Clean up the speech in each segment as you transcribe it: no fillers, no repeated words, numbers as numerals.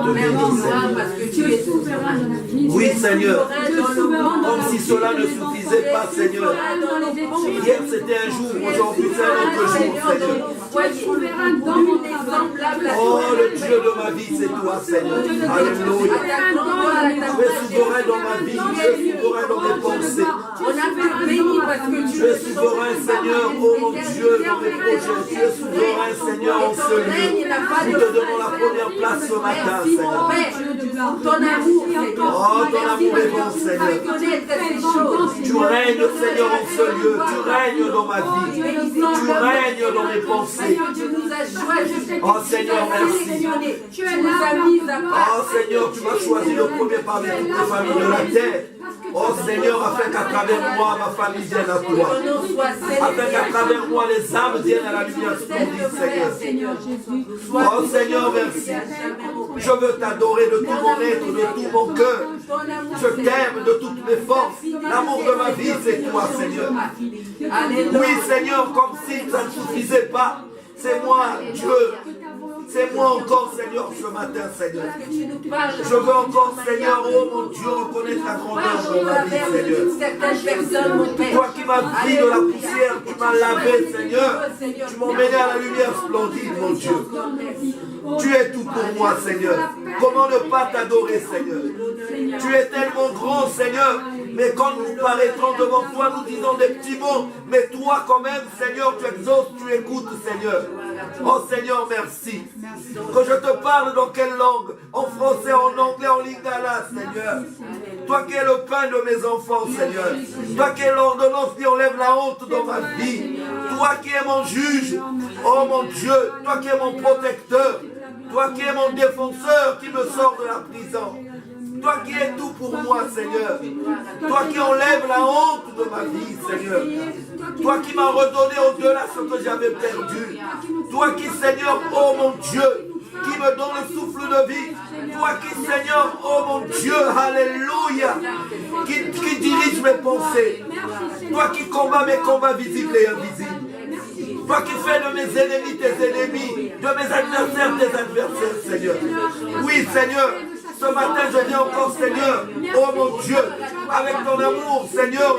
te bénis, Seigneur. Oui, Seigneur. Comme si cela ne suffisait pas, Seigneur. Hier, c'était un jour. Aujourd'hui, c'est un autre jour, Seigneur. Oh, le Dieu de ma vie, c'est toi, Seigneur. Alléluia. Tu es souverain dans ma vie. Tu es souverain dans mes pensées. Tu es souverain, Seigneur, oh mon Dieu, dans mes projets. Tu es souverain, Seigneur, en ce lieu. Nous te donnons la première place ce matin, Seigneur. Ton amour, oh, ton amour est bon, Seigneur. Tu règnes, Seigneur, en ce lieu. Tu règnes dans ma vie. Tu règnes dans mes pensées. Oh, Seigneur, merci. Oh, Seigneur, tu m'as choisi le premier parmi toutes les familles de la terre. Oh Seigneur, afin qu'à travers moi, ma famille vienne à toi. Afin qu'à travers moi, les âmes viennent à la lumière splendide, Seigneur. Oh Seigneur, merci. Je veux t'adorer de tout mon être, de tout mon cœur. Je t'aime de toutes mes forces. L'amour de ma vie, c'est toi, Seigneur. Oui, Seigneur, comme si ça ne suffisait pas. C'est moi, Dieu. C'est moi encore, Seigneur, ce matin, Seigneur. Je veux encore, Seigneur, oh mon Dieu, reconnaître ta grandeur dans ma vie, Seigneur. Toi qui m'as pris de la poussière, tu m'as lavé, Seigneur. Tu m'as emmené à la lumière splendide, mon Dieu. Tu es tout pour moi, Seigneur. Comment ne pas t'adorer, Seigneur? Tu es tellement grand, Seigneur. Mais quand nous paraîtrons devant toi, nous disons des petits mots. Mais toi, quand même, Seigneur, tu exauces, tu écoutes, Seigneur. Oh Seigneur, merci. Que je te parle dans quelle langue? En français, en anglais, en lingala, Seigneur. Toi qui es le pain de mes enfants, Seigneur. Toi qui es l'ordonnance qui enlève la honte dans ma vie. Toi qui es mon juge. Oh mon Dieu. Toi qui es mon protecteur. Toi qui es mon défenseur qui me sort de la prison. Toi qui es tout pour moi, Seigneur. Toi qui enlèves la honte de ma vie, Seigneur. Toi qui m'as redonné au-delà ce que j'avais perdu. Toi qui, Seigneur, oh mon Dieu, qui me donne le souffle de vie. Toi qui, Seigneur, oh mon Dieu, alléluia, qui dirige mes pensées. Toi qui combats mes combats visibles et invisibles. Toi qui fais de mes ennemis tes ennemis, de mes adversaires tes adversaires, Seigneur. Oui, Seigneur. Ce matin, je viens encore, Seigneur, oh mon Dieu, avec ton amour, Seigneur,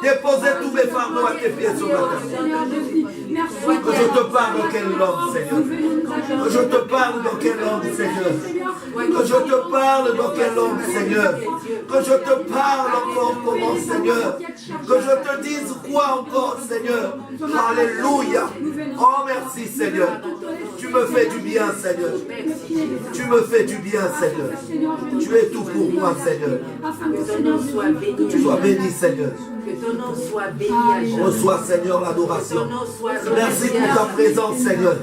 déposer tous mes fardeaux à tes pieds ce matin. Que je te parle dans quelle langue, Seigneur? Que je te parle dans quelle langue, Seigneur? Que je te parle dans quelle langue, Seigneur? Que je te parle encore comment, Seigneur? Que je te dise quoi encore, Seigneur? Alléluia. Oh, merci, Seigneur. Tu me fais du bien, Seigneur. Tu me fais du bien, Seigneur. Tu es tout pour moi, Seigneur. Que tu sois béni, Seigneur. Que ton nom soit béni. Reçois, Seigneur, l'adoration. Merci pour ta présence, Seigneur.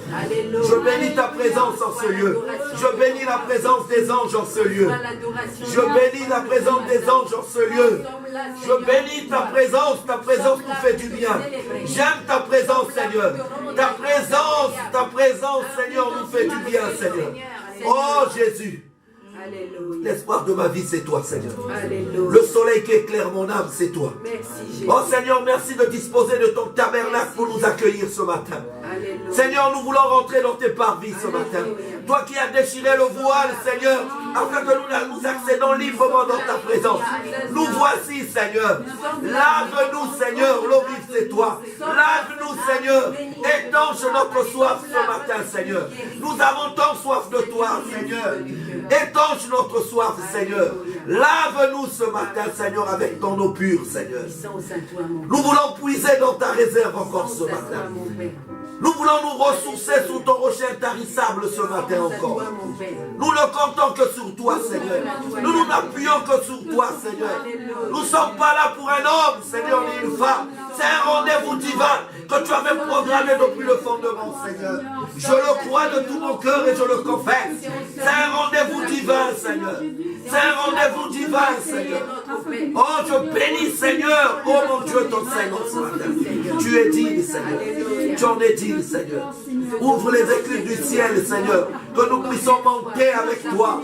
Je bénis ta présence en ce lieu. Je bénis la présence des anges en ce lieu. Je bénis la présence des anges en ce lieu. Je bénis ta présence nous fait du bien. J'aime ta présence, Seigneur. Ta présence, Seigneur, nous fait du bien, Seigneur. Oh Jésus. L'espoir de ma vie, c'est toi, Seigneur. Alléluia. Le soleil qui éclaire mon âme, c'est toi. Merci, Jésus. Oh Seigneur, merci de disposer de ton tabernacle pour nous accueillir ce matin. Alléluia. Seigneur, nous voulons rentrer dans tes parvis ce matin. Toi qui as déchiré le voile, Seigneur, afin que nous accédons librement dans ta présence. Nous voici, Seigneur. Lave-nous, Seigneur. L'eau vive, c'est toi. Lave-nous, Seigneur. Étanche notre soif ce matin, Seigneur. Nous avons tant soif de toi, Seigneur. Étanche notre soif, Seigneur. Lave-nous ce matin, Seigneur, avec ton eau pure, Seigneur. Nous voulons puiser dans ta réserve encore ce matin. Nous voulons nous ressourcer sous ton rocher intarissable ce matin encore. Nous ne comptons que sur toi, Seigneur. Nous nous n'appuyons que sur toi, Seigneur. Nous ne sommes pas là pour un homme, Seigneur, ni une femme. C'est un rendez-vous divin que tu avais programmé depuis le fondement, Seigneur. Je le crois de tout mon cœur et je le confesse. C'est un rendez-vous divin, Seigneur. C'est un rendez-vous divin, Seigneur. Oh, je bénis, Seigneur. Oh, mon Dieu, ton Seigneur ce matin. Tu es digne, Seigneur. Tu en es digne, Seigneur. Ouvre les écluses du ciel, Seigneur, que nous puissions monter avec toi.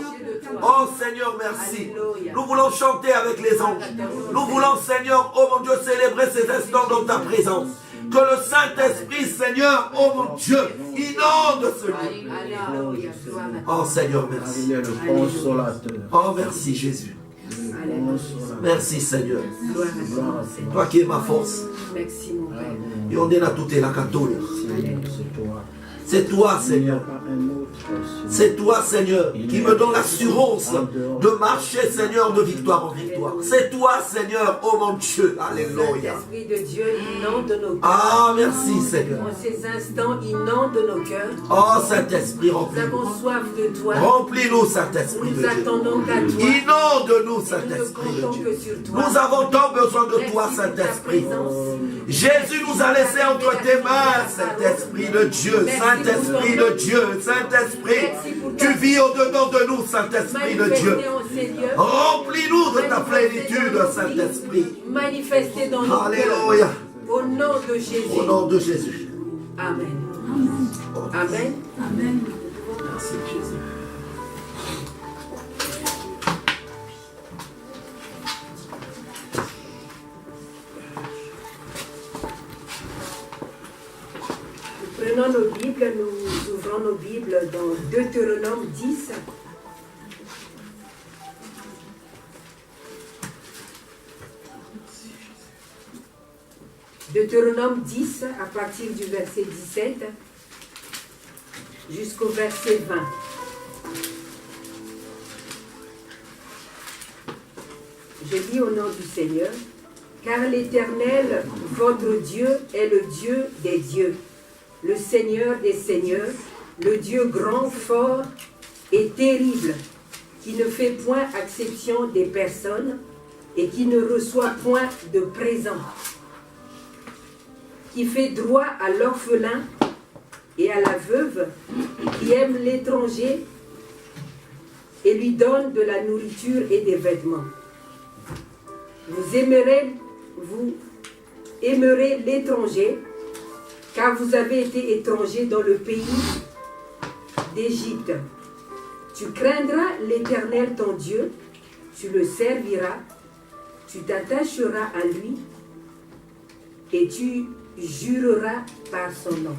Oh Seigneur, merci. Nous voulons chanter avec les anges. Nous voulons, Seigneur, oh mon Dieu, célébrer ces instants dans ta présence. Que le Saint-Esprit, Seigneur, oh mon Dieu, inonde ce lieu. Alléluia. Gloire à Oh Seigneur, merci. Il est le consolateur. Oh merci Jésus. Merci Seigneur. Gloire à toi, Seigneur. Toi qui es ma force. Merci, mon Père. Et on est là tout est la catholique. C'est toi. C'est toi, Il n'y a Seigneur. pas un autre. C'est toi, Seigneur, qui me donne l'assurance de marcher, Seigneur, de victoire en victoire. C'est toi, Seigneur, oh mon Dieu. Alléluia. L'Esprit de Dieu inonde nos cœurs. Ah, merci, Seigneur. En ces instants, inonde nos cœurs. Oh, Saint-Esprit, Nous remplis-nous. avons soif de toi. Remplis-nous, Saint-Esprit de Nous Dieu. attendons qu'à toi. Inonde-nous, Nous ne Saint-Esprit de comptons Dieu. que sur toi. Nous avons tant besoin de toi, Merci pour ta Saint-Esprit. présence. Jésus nous a laissé entre tes mains, Saint-Esprit de Dieu, Saint-Esprit de Dieu, Saint-Esprit. Tu vis au-dedans de nous, Saint-Esprit de Dieu. Manifestez en ces lieux. Remplis-nous de ta plénitude, Saint-Esprit. Manifestez dans nos Alléluia. cœurs. Au nom de Jésus. Au nom de Jésus. Amen. Amen. Merci Jésus. Nous prenons nos Bibles, nous ouvrons nos Bibles dans Deutéronome 10. Deutéronome 10, à partir du verset 17 jusqu'au verset 20. Je lis au nom du Seigneur. Car l'Éternel, votre Dieu, est le Dieu des dieux, le Seigneur des seigneurs, le Dieu grand, fort et terrible, qui ne fait point exception des personnes et qui ne reçoit point de présent, qui fait droit à l'orphelin et à la veuve, qui aime l'étranger et lui donne de la nourriture et des vêtements. Vous aimerez l'étranger, car vous avez été étranger dans le pays d'Égypte. Tu craindras l'Éternel ton Dieu, tu le serviras, tu t'attacheras à lui et tu jureras par son nom.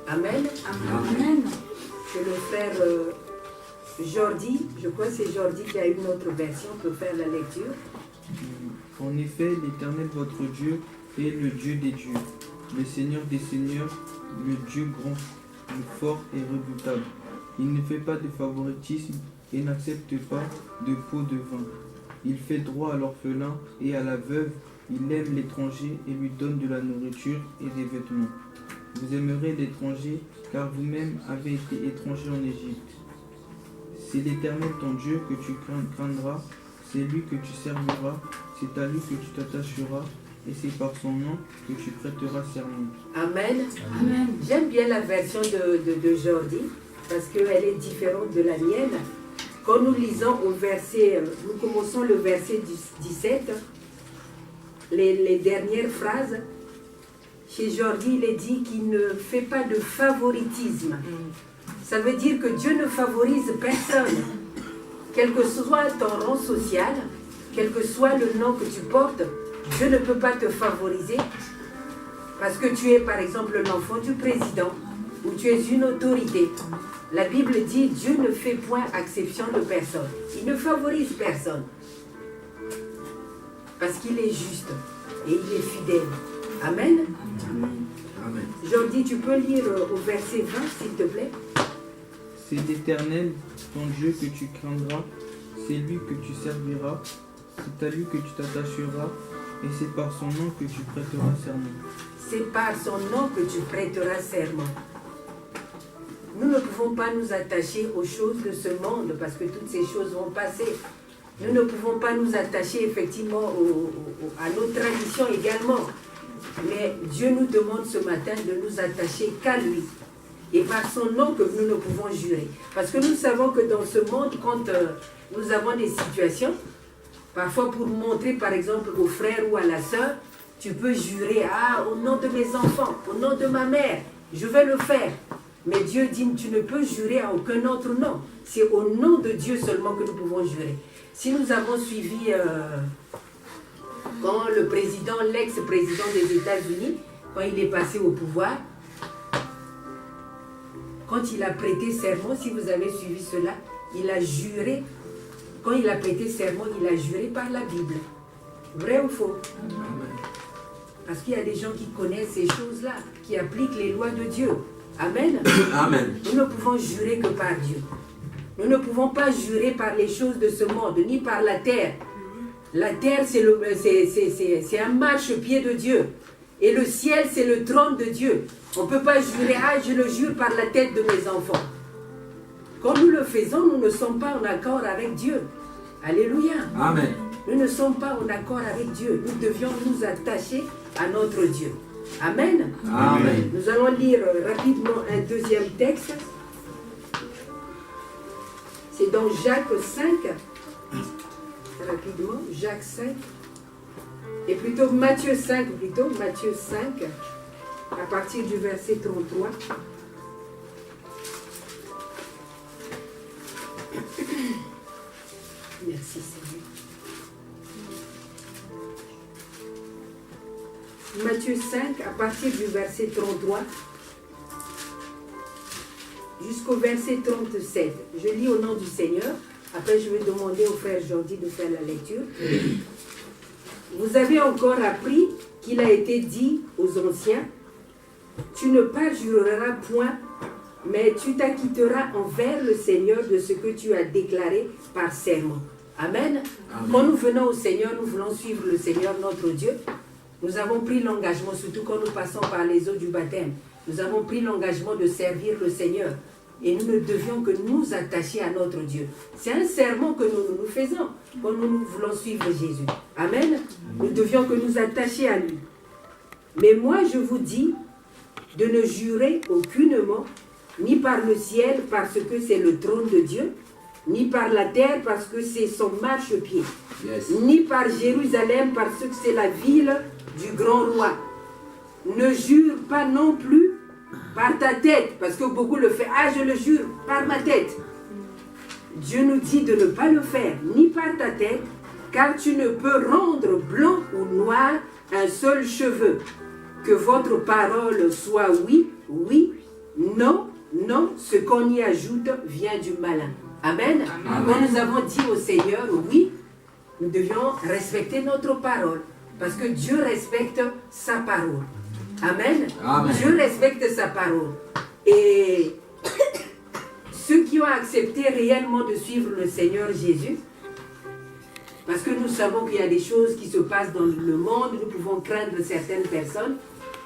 Amen. Amen. C'est le frère Jordi, je crois que c'est Jordi qui a une autre version, peut faire la lecture. En effet, l'Éternel votre Dieu est le Dieu des dieux, le Seigneur des seigneurs, le Dieu grand, le fort et redoutable. Il ne fait pas de favoritisme et n'accepte pas de pot de vin. Il fait droit à l'orphelin et à la veuve. Il aime l'étranger et lui donne de la nourriture et des vêtements. Vous aimerez l'étranger, car vous-même avez été étranger en Égypte. C'est l'Éternel ton Dieu que tu craindras, c'est lui que tu serviras, c'est à lui que tu t'attacheras, et c'est par son nom que tu prêteras serment. Amen. Amen. J'aime bien la version de Jordi, parce qu'elle est différente de la mienne. Quand nous lisons au verset, nous commençons le verset 17, les dernières phrases, chez Jordi, il est dit qu'il ne fait pas de favoritisme. Ça veut dire que Dieu ne favorise personne. Quel que soit ton rang social, quel que soit le nom que tu portes, Dieu ne peut pas te favoriser parce que tu es par exemple l'enfant du président ou tu es une autorité. La Bible dit Dieu ne fait point exception de personne. Il ne favorise personne parce qu'il est juste et il est fidèle. Amen. Amen. Jordi, tu peux lire au verset 20 s'il te plaît. C'est l'Éternel ton Dieu que tu craindras, c'est lui que tu serviras, c'est à lui que tu t'attacheras, et c'est par son nom que tu prêteras serment. C'est par son nom que tu prêteras serment. Nous ne pouvons pas nous attacher aux choses de ce monde parce que toutes ces choses vont passer. Nous ne pouvons pas nous attacher effectivement à nos traditions également. Mais Dieu nous demande ce matin de nous attacher qu'à lui. Et par son nom que nous ne pouvons jurer. Parce que nous savons que dans ce monde, quand nous avons des situations, parfois pour montrer par exemple au frère ou à la sœur, tu peux jurer, au nom de mes enfants, au nom de ma mère, je vais le faire. Mais Dieu dit, tu ne peux jurer à aucun autre nom. C'est au nom de Dieu seulement que nous pouvons jurer. Si nous avons suivi quand le président, l'ex-président des États-Unis, quand il est passé au pouvoir, quand il a prêté serment, si vous avez suivi cela, il a juré, quand il a prêté serment, il a juré par la Bible. Vrai ou faux? Parce qu'il y a des gens qui connaissent ces choses-là, qui appliquent les lois de Dieu. Amen. Amen. Nous ne pouvons jurer que par Dieu. Nous ne pouvons pas jurer par les choses de ce monde, ni par la terre. La terre, c'est un marchepied de Dieu. Et le ciel, c'est le trône de Dieu. On ne peut pas jurer, je le jure par la tête de mes enfants. Quand nous le faisons, nous ne sommes pas en accord avec Dieu. Alléluia. Amen. Nous ne sommes pas en accord avec Dieu. Nous devions nous attacher à notre Dieu. Amen. Amen. Nous allons lire rapidement un deuxième texte. C'est dans Jacques 5. Rapidement, Jacques 5. Et plutôt Matthieu 5, Matthieu 5, à partir du verset 33. Merci Seigneur. Matthieu 5, à partir du verset 33 jusqu'au verset 37. Je lis au nom du Seigneur. Après, je vais demander au frère Jordi de faire la lecture. Vous avez encore appris qu'il a été dit aux anciens, tu ne parjureras point, mais tu t'acquitteras envers le Seigneur de ce que tu as déclaré par serment. Amen. Amen. Quand nous venons au Seigneur, nous voulons suivre le Seigneur notre Dieu. Nous avons pris l'engagement, surtout quand nous passons par les eaux du baptême, nous avons pris l'engagement de servir le Seigneur. Et nous ne devions que nous attacher à notre Dieu. C'est un serment que nous faisons quand nous voulons suivre Jésus. Amen. Nous devions que nous attacher à lui. Mais moi, je vous dis de ne jurer aucunement, ni par le ciel parce que c'est le trône de Dieu, ni par la terre parce que c'est son marchepied, ni par Jérusalem parce que c'est la ville du grand roi. Ne jure pas non plus par ta tête, parce que beaucoup le font. Je le jure par ma tête. Dieu nous dit de ne pas le faire, ni par ta tête, car tu ne peux rendre blanc ou noir un seul cheveu. Que votre parole soit oui, oui, non, non, ce qu'on y ajoute vient du malin. Amen. Amen. Quand nous avons dit au Seigneur oui, nous devions respecter notre parole, parce que Dieu respecte sa parole. Amen. Amen. Dieu respecte sa parole. Et ceux qui ont accepté réellement de suivre le Seigneur Jésus, parce que nous savons qu'il y a des choses qui se passent dans le monde, nous pouvons craindre certaines personnes,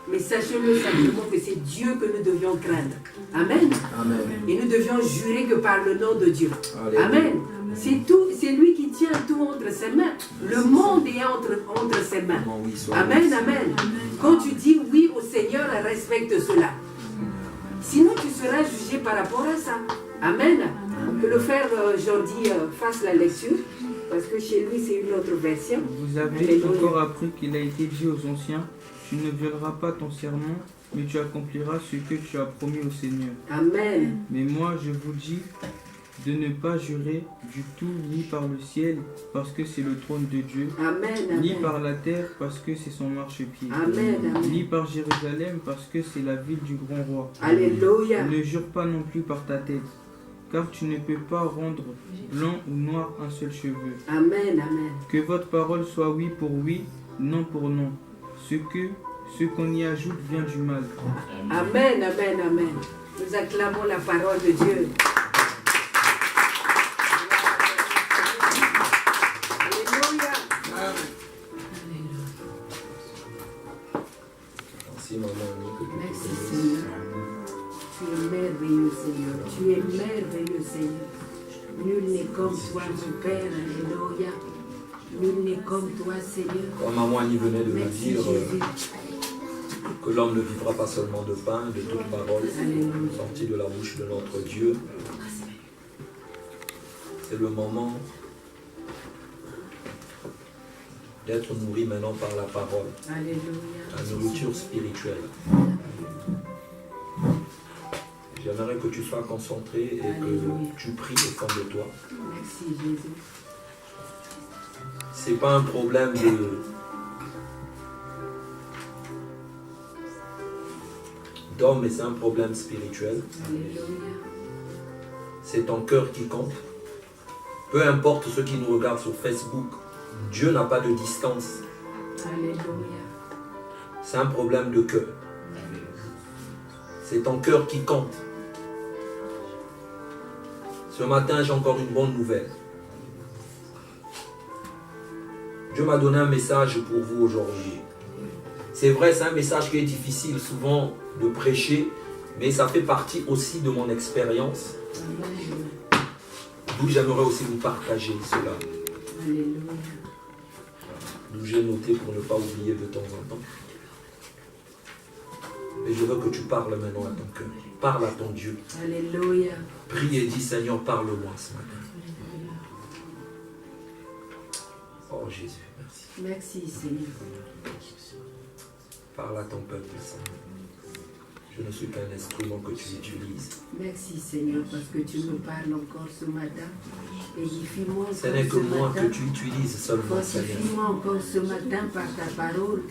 mais sachez-le simplement que c'est Dieu que nous devions craindre. Amen. Amen. Et nous devions jurer que par le nom de Dieu. Alléluia. Amen. C'est tout, c'est lui qui tient tout entre ses mains. Le monde est entre ses mains. Amen, amen. Quand tu dis oui au Seigneur, respecte cela. Sinon, tu seras jugé par rapport à ça. Amen. Que le frère Jordi fasse la lecture, parce que chez lui, c'est une autre version. Vous avez encore appris qu'il a été dit aux anciens, tu ne violeras pas ton serment, mais tu accompliras ce que tu as promis au Seigneur. Amen. Mais moi, je vous dis de ne pas jurer du tout, ni par le ciel, parce que c'est le trône de Dieu, amen, ni amen. par la terre, parce que c'est son marchepied, amen, amen. Ni par Jérusalem, parce que c'est la ville du grand roi. Alléluia. Ne jure pas non plus par ta tête, car tu ne peux pas rendre blanc ou noir un seul cheveu. Amen, amen. Que votre parole soit oui pour oui, non pour non. Ce qu'on y ajoute vient du mal. Amen, amen, amen. Nous acclamons la parole de Dieu. Alléluia. Merci, maman. Merci, Seigneur. Tu es merveilleux, Seigneur. Tu es merveilleux, Seigneur. Nul n'est comme toi, mon Père. Alléluia. Nul n'est comme toi, Seigneur. Quand maman Annie venait de me Merci, dire Jésus. que l'homme ne vivra pas seulement de pain, de toute parole sortie de la bouche de notre Dieu, c'est le moment d'être nourri maintenant par la parole, Alléluia. la nourriture spirituelle. J'aimerais que tu sois concentré et que tu pries au fond de toi. Merci Jésus. C'est pas un problème d'homme, mais c'est un problème spirituel. Alléluia. C'est ton cœur qui compte. Peu importe ceux qui nous regardent sur Facebook, Dieu n'a pas de distance. Alléluia. C'est un problème de cœur. C'est ton cœur qui compte. Ce matin, j'ai encore une bonne nouvelle. Dieu m'a donné un message pour vous aujourd'hui. C'est vrai, c'est un message qui est difficile souvent de prêcher, mais ça fait partie aussi de mon expérience. D'où j'aimerais aussi vous partager cela. Alléluia. D'où j'ai noté pour ne pas oublier de temps en temps. Mais je veux que tu parles maintenant à ton cœur. Parle à ton Dieu. Alléluia. Prie et dis, Seigneur, parle-moi ce matin. Oh Jésus, merci. Merci Seigneur. Parle à ton peuple, Seigneur. Je ne suis qu'un instrument que tu utilises. Merci Seigneur parce que tu me parles encore ce matin. Édifie-moi encore Ce n'est que ce moi matin. que tu utilises seulement, Seigneur. Fortifie-moi encore ce matin par ta parole.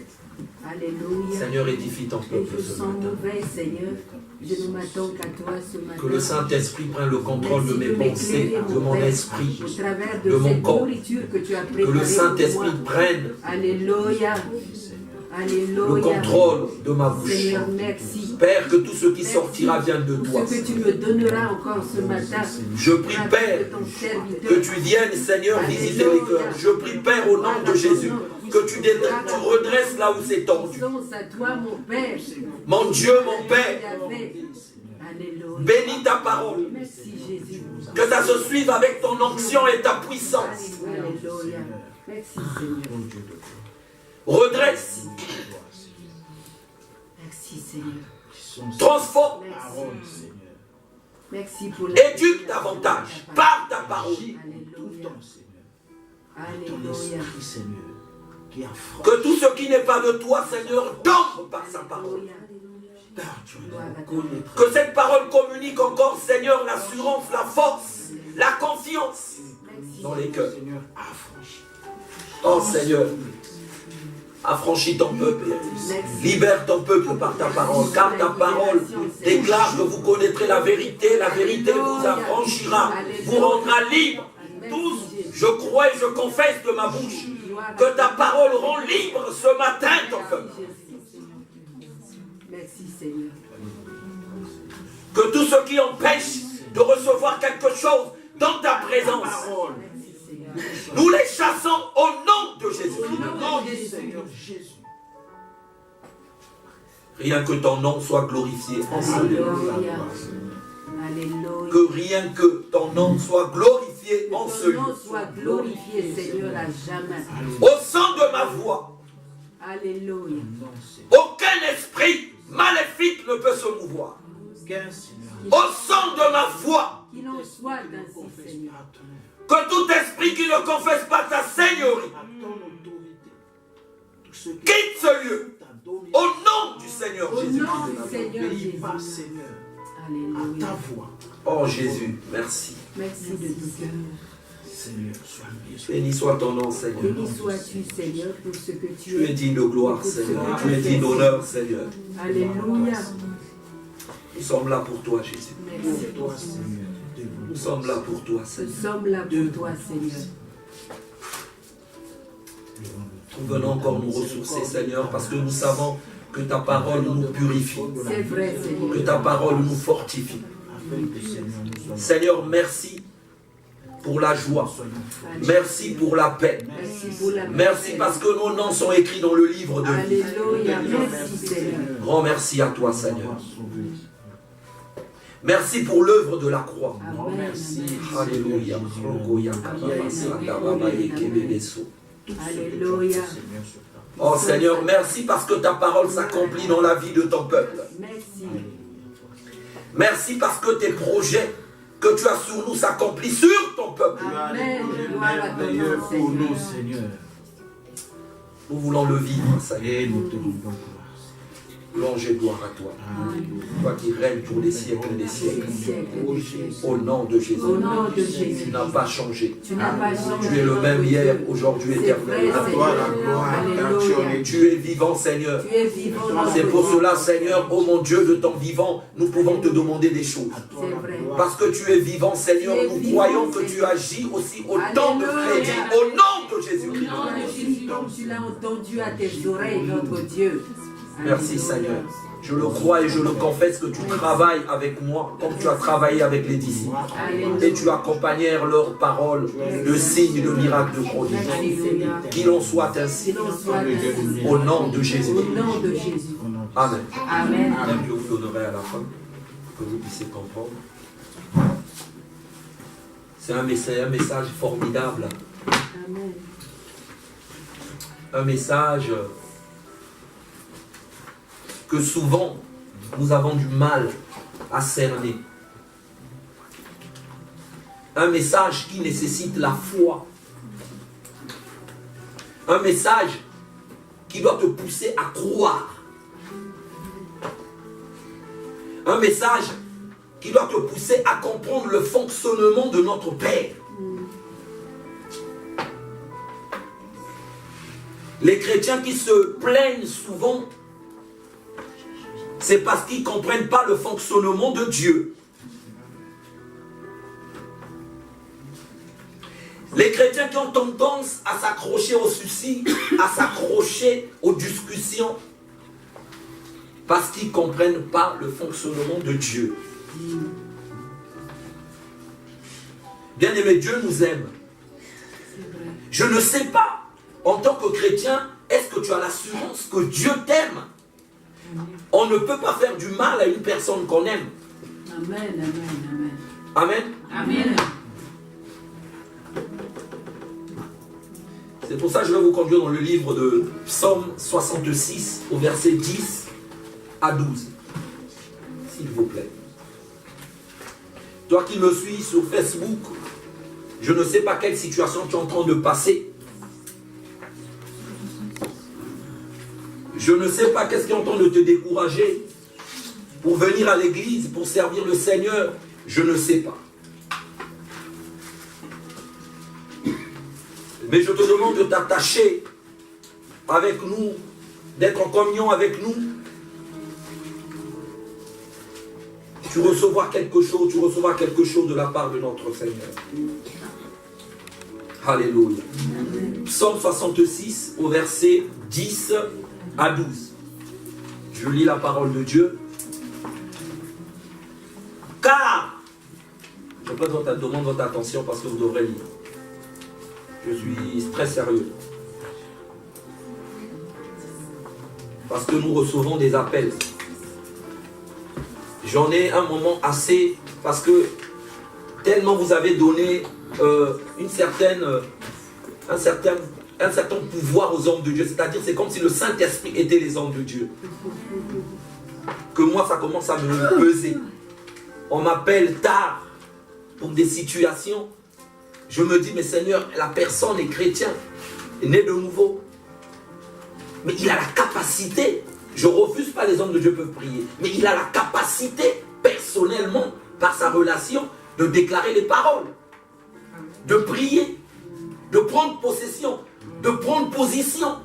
Alléluia. Seigneur, édifie ton Et peuple je ce sens matin. mauvais Seigneur. Je ne m'attends qu'à toi ce matin. Que le Saint-Esprit prenne le contrôle de mes pensées, de mon esprit, au travers de de mon cette corps. nourriture que tu as Que préparée le Saint-Esprit pour moi. prenne Alléluia. Alléluia. le contrôle de ma bouche. Seigneur, merci. Père, que tout ce qui sortira vienne de toi. Ce que tu me donneras encore ce matin. Je prie, Père, que tu viennes, Seigneur, visiter les cœurs. Je prie, Père, au nom de Jésus, que tu redresses là où c'est tendu. À toi, mon Père. Mon Dieu, mon Père, Alléluia. bénis ta parole. Merci Jésus. Que ça se suive avec ton onction et ta puissance. Alléluia. Merci Seigneur. Redresse, Merci Seigneur. transforme, Merci. Merci pour la éduque davantage par ta parole. Alléluia. Alléluia. Que tout ce qui n'est pas de toi, Seigneur, tombe par sa parole. Que cette parole communique encore, Seigneur, l'assurance, la force, la confiance dans les cœurs. Oh Seigneur, affranchis ton peuple, libère ton peuple par ta parole, car ta parole déclare que vous connaîtrez la vérité vous affranchira, vous rendra libre. Tous, je crois et je confesse de ma bouche que ta parole rend libre ce matin ton peuple. Merci Seigneur. Que tout ce qui empêche de recevoir quelque chose dans ta présence, nous les chassons au nom de Jésus. Rien que ton nom soit glorifié en ce lieu. Alléluia. Que rien que ton nom soit glorifié en ce Ton lieu. nom soit glorifié, Seigneur, à jamais. Au son de ma voix, Alléluia. aucun esprit maléfique ne peut se mouvoir. Au son de ma voix, Qu'il en soit ainsi, Seigneur. que tout esprit qui ne confesse pas ta seigneurie quitte ce lieu. Au nom du Seigneur Au Jésus. nom du Seigneur Jésus. Alléluia. Oh Jésus, merci. Merci de tout cœur. Béni soit ton nom, Seigneur. Béni sois-tu, Seigneur, pour ce que tu Tu es es. digne de gloire, Seigneur. Tu es digne d'honneur, Seigneur. Alléluia. Nous sommes là pour toi, Jésus. Merci. Nous sommes là pour toi, Nous Seigneur. sommes là pour toi, Seigneur. Nous venons encore nous ressourcer, Seigneur, parce que nous savons que ta parole nous purifie, C'est vrai, que Seigneur. ta parole nous fortifie. Seigneur, merci pour la joie. Merci pour la paix. Merci pour la Merci parce que nos noms sont écrits dans le livre de vie. Alléluia. Merci, Seigneur. Grand merci à toi, Seigneur. Merci pour l'œuvre de la croix. Amen. Alléluia. Alléluia. Oh Seigneur, merci parce que ta parole s'accomplit dans la vie de ton peuple. Merci. Merci parce que tes projets que tu as sur nous s'accomplissent sur ton peuple. Amen. Gloire à ton nom, Seigneur. Nous voulons le vivre, Seigneur. Louange et gloire à toi. Toi qui règnes pour les siècles des siècles. Au nom de Jésus. Tu n'as pas changé. Tu es le même hier, aujourd'hui, éternellement. À toi la gloire, car tu en es Tu es vivant, Seigneur. C'est pour cela, Seigneur, oh mon Dieu, de ton vivant, nous pouvons te demander des choses. Parce que tu es vivant, Seigneur, nous croyons que tu agis aussi au temps de Frédéric. Au nom de Jésus-Christ. Au nom de Jésus, comme tu l'as entendu à tes oreilles, notre Dieu. Merci, Seigneur. Je le crois et je le confesse que tu travailles avec moi comme tu as travaillé avec les disciples. Et tu accompagnais leurs paroles de signes, de miracles, de prodiges. Qu'il en soit ainsi. Au nom de Jésus. Amen. Amen. Je vous donnerai à la fin que vous puissiez comprendre. C'est un message formidable. Amen. Un message que souvent nous avons du mal à cerner. Un message qui nécessite la foi. Un message qui doit te pousser à croire. Un message qui doit te pousser à comprendre le fonctionnement de notre Père. Les chrétiens qui se plaignent souvent, c'est parce qu'ils ne comprennent pas le fonctionnement de Dieu. Les chrétiens qui ont tendance à s'accrocher aux soucis, à s'accrocher aux discussions, parce qu'ils ne comprennent pas le fonctionnement de Dieu. Bien-aimé, Dieu nous aime. Je ne sais pas, en tant que chrétien, est-ce que tu as l'assurance que Dieu t'aime? On ne peut pas faire du mal à une personne qu'on aime. Amen, amen, Amen. amen. C'est pour ça que je vais vous conduire dans le livre de Psaume 66, au verset 10 à 12. S'il vous plaît. Toi qui me suis sur Facebook, je ne sais pas quelle situation tu es en train de passer. Je ne sais pas qu'est-ce qui est en train de te décourager pour venir à l'église, pour servir le Seigneur. Je ne sais pas. Mais je te demande de t'attacher avec nous, d'être en communion avec nous. Tu recevras quelque chose de la part de notre Seigneur. Alléluia. Psaume 66 au verset 10 à 12. Je lis la parole de Dieu. Car, je demande votre attention parce que vous devrez lire. Je suis très sérieux. Parce que nous recevons des appels. J'en ai un moment assez, parce que tellement vous avez donné un certain pouvoir aux hommes de Dieu. C'est-à-dire, c'est comme si le Saint-Esprit était les hommes de Dieu. Que moi, ça commence à me peser. On m'appelle tard pour des situations. Je me dis, mais Seigneur, la personne est chrétienne, est née de nouveau. Mais il a la capacité, je ne refuse pas les hommes de Dieu peuvent prier, mais il a la capacité, personnellement, par sa relation, de déclarer les paroles, de prier, de prendre possession, de prendre position.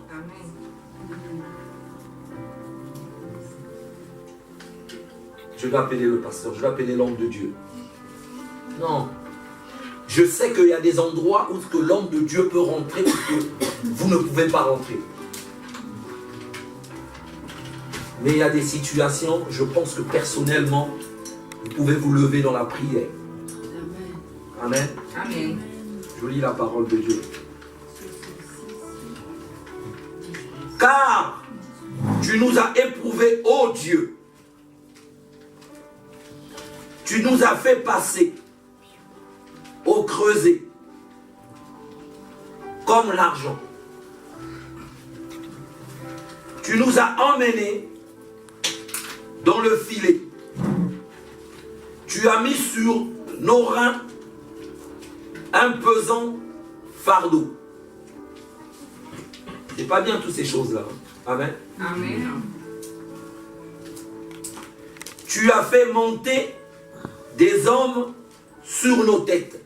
Je vais appeler le pasteur, je vais appeler l'homme de Dieu. Non. Je sais qu'il y a des endroits où l'homme de Dieu peut rentrer, parce que vous ne pouvez pas rentrer. Mais il y a des situations, je pense que personnellement, vous pouvez vous lever dans la prière. Amen. Amen. Je lis la parole de Dieu. Car tu nous as éprouvés, ô Dieu. Tu nous as fait passer au creuset comme l'argent. Tu nous as emmenés dans le filet. Tu as mis sur nos reins un pesant fardeau. C'est pas bien toutes ces choses-là. Amen. Amen. Tu as fait monter des hommes sur nos têtes.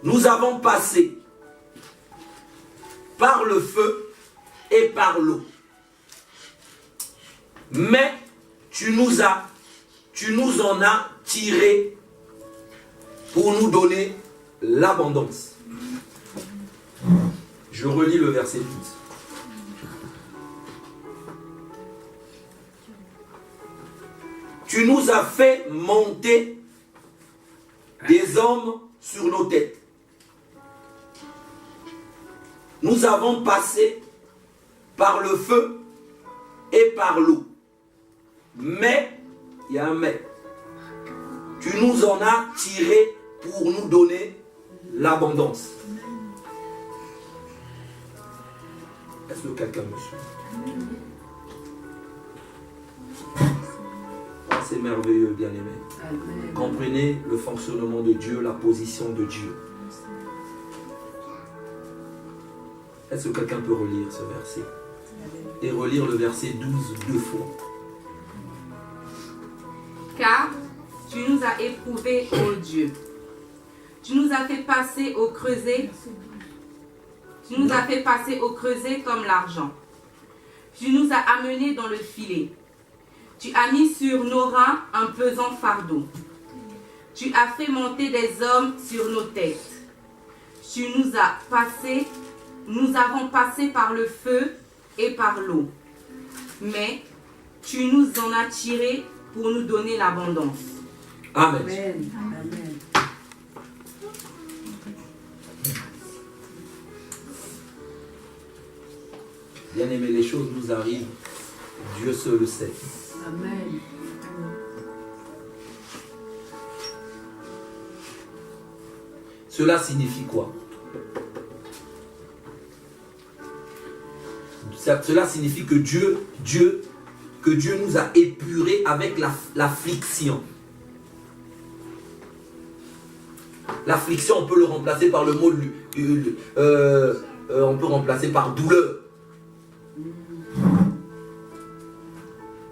Nous avons passé par le feu et par l'eau. Mais tu nous en as tiré pour nous donner l'abondance. Je relis le verset 12. Tu nous as fait monter des hommes sur nos têtes. Nous avons passé par le feu et par l'eau. Mais, il y a un mais, tu nous en as tiré pour nous donner l'abondance. Est-ce que quelqu'un me suit? C'est merveilleux, bien-aimé. Comprenez le fonctionnement de Dieu, la position de Dieu. Est-ce que quelqu'un peut relire ce verset? Et relire le verset 12 deux fois. Car tu nous as éprouvés, ô Dieu. Tu nous as fait passer au creuset. Tu nous as fait passer au creuset comme l'argent. Tu nous as amenés dans le filet. Tu as mis sur nos reins un pesant fardeau. Tu as fait monter des hommes sur nos têtes. Tu nous as passé, nous avons passé par le feu et par l'eau. Mais tu nous en as tirés pour nous donner l'abondance. Amen. Amen. Amen. Bien aimé, les choses nous arrivent. Dieu seul le sait. Amen. Cela signifie quoi? Cela signifie que Dieu nous a épurés avec l'affliction. L'affliction, on peut le remplacer par le mot, on peut remplacer par douleur.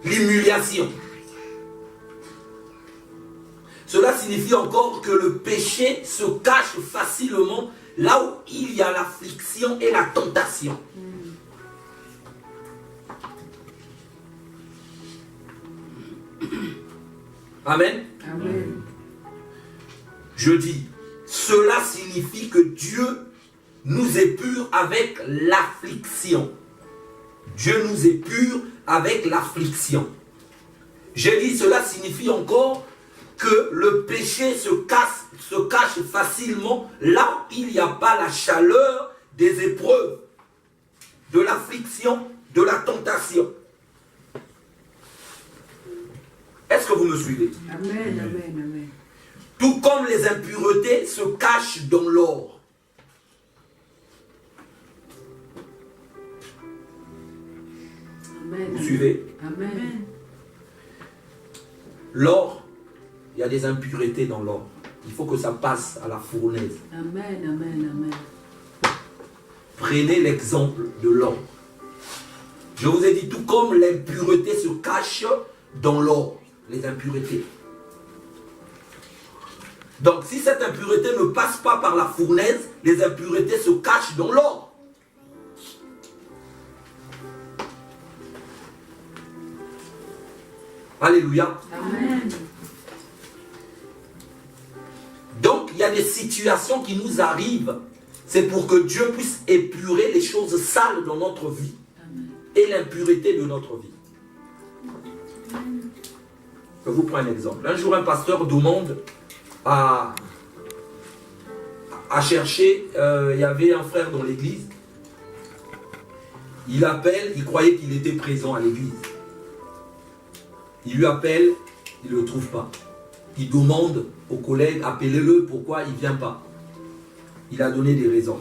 L'humiliation. Cela signifie encore que le péché se cache facilement là où il y a l'affliction et la tentation. Amen. Amen. Je dis, cela signifie que Dieu nous épure avec l'affliction. Dieu nous épure avec l'affliction. J'ai dit, cela signifie encore que le péché se cache facilement là où il n'y a pas la chaleur des épreuves, de l'affliction, de la tentation. Est-ce que vous me suivez? Amen. Amen. Amen. Tout comme les impuretés se cachent dans l'or. Amen. Vous suivez? Amen. L'or, il y a des impuretés dans l'or. Il faut que ça passe à la fournaise. Amen. Amen. Amen. Prenez l'exemple de l'or. Je vous ai dit, tout comme l'impureté se cache dans l'or, les impuretés. Donc, si cette impureté ne passe pas par la fournaise, les impuretés se cachent dans l'or. Alléluia. Amen. Donc, il y a des situations qui nous arrivent. C'est pour que Dieu puisse épurer les choses sales dans notre vie et l'impureté de notre vie. Je vous prends un exemple. Un jour, un pasteur demande à chercher, il y avait un frère dans l'église. Il appelle, il croyait qu'il était présent à l'église. Il lui appelle, il ne le trouve pas. Il demande aux collègues, appelez-le, pourquoi il ne vient pas. Il a donné des raisons.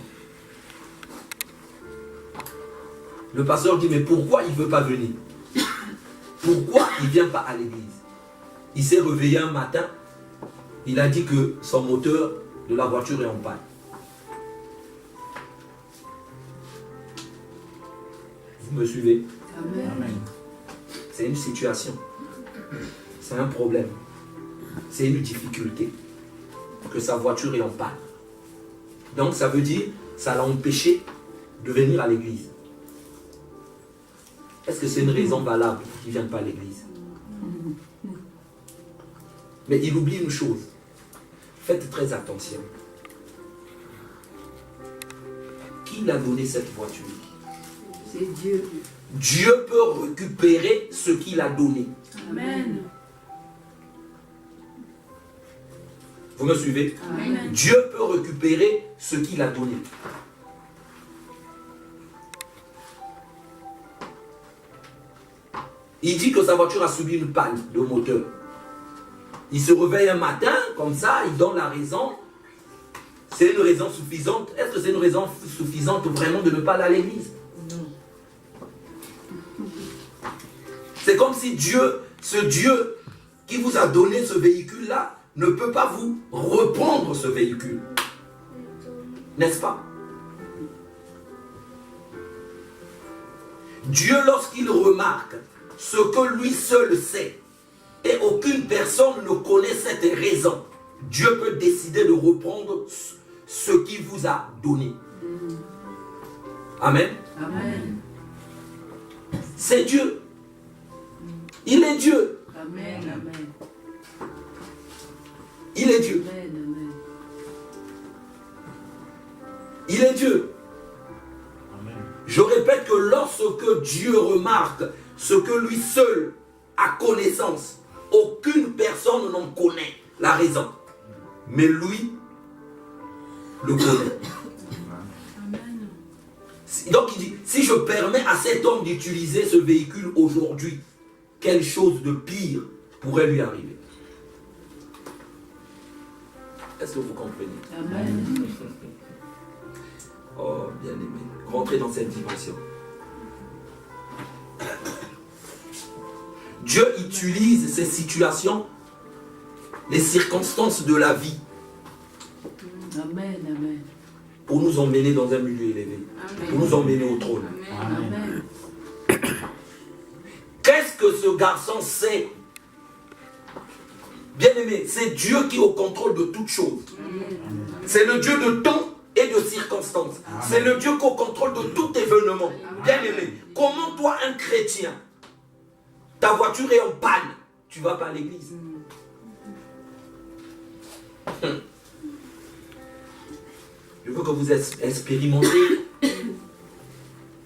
Le pasteur dit, mais pourquoi il ne veut pas venir? Pourquoi il ne vient pas à l'église? Il s'est réveillé un matin, il a dit que son moteur de la voiture est en panne. Vous me suivez? Amen. c'est une situation. C'est un problème. C'est une difficulté. Que sa voiture est en panne. Donc ça veut dire, ça l'a empêché de venir à l'église. Est-ce que c'est une raison valable qu'il ne vienne pas à l'église? Mais il oublie une chose. Faites très attention. Qui l'a donné cette voiture? C'est Dieu. Dieu peut récupérer ce qu'il a donné. Amen. Vous me suivez? Amen. Dieu peut récupérer ce qu'il a donné. Il dit que sa voiture a subi une panne de moteur. Il se réveille un matin, comme ça, il donne la raison. C'est une raison suffisante. Est-ce que c'est une raison suffisante vraiment de ne pas aller à l'église? C'est comme si Dieu, ce Dieu qui vous a donné ce véhicule-là, ne peut pas vous reprendre ce véhicule. N'est-ce pas? Dieu, lorsqu'il remarque ce que lui seul sait, et aucune personne ne connaît cette raison, Dieu peut décider de reprendre ce qu'il vous a donné. Amen. Amen. C'est Dieu. Il est Dieu. Amen. Amen. Il est Dieu. Amen. Amen. Il est Dieu. Je répète que lorsque Dieu remarque ce que lui seul a connaissance, aucune personne n'en connaît la raison. Mais lui le connaît. Donc il dit, si je permets à cet homme d'utiliser ce véhicule aujourd'hui, quelle chose de pire pourrait lui arriver? Est-ce que vous comprenez? Amen. Oh, bien aimé. Rentrez dans cette dimension. Dieu utilise ces situations, les circonstances de la vie, Amen. Amen. pour nous emmener dans un milieu élevé, pour nous emmener au trône. Amen. Qu'est-ce que ce garçon sait? Bien aimé, c'est Dieu qui est au contrôle de toutes choses. C'est le Dieu de temps et de circonstances. C'est le Dieu qui est au contrôle de tout événement. Bien aimé, comment toi, un chrétien, ta voiture est en panne, tu ne vas pas à l'église? Je veux que vous expérimentez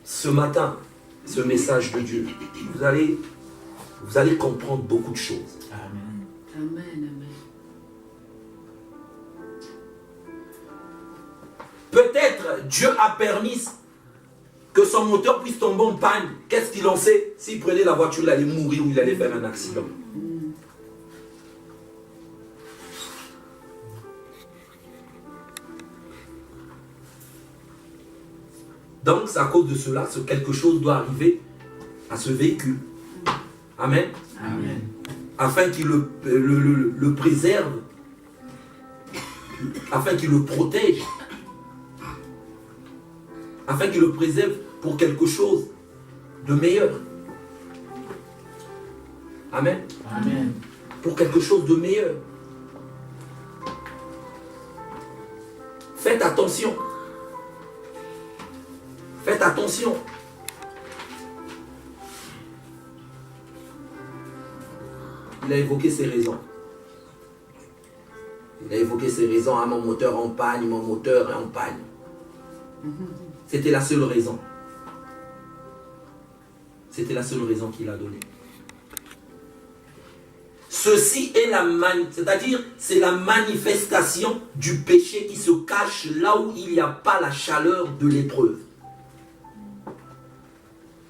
ce matin ce message de Dieu. Vous allez comprendre beaucoup de choses. Amen. Amen. Peut-être Dieu a permis que son moteur puisse tomber en panne. Qu'est-ce qu'il en sait? S'il prenait la voiture, il allait mourir ou il allait faire un accident. Donc, c'est à cause de cela que quelque chose doit arriver à ce véhicule. Amen. Amen. Afin qu'il le préserve, afin qu'il le protège, afin qu'il le préserve pour quelque chose de meilleur. Amen. Amen. Pour quelque chose de meilleur. Faites attention. Faites attention. Il a évoqué ses raisons. Il a évoqué ses raisons. Ah, mon moteur en panne, mon moteur est en panne. C'était la seule raison. C'était la seule raison qu'il a donnée. Ceci est c'est-à-dire, c'est la manifestation du péché qui se cache là où il n'y a pas la chaleur de l'épreuve.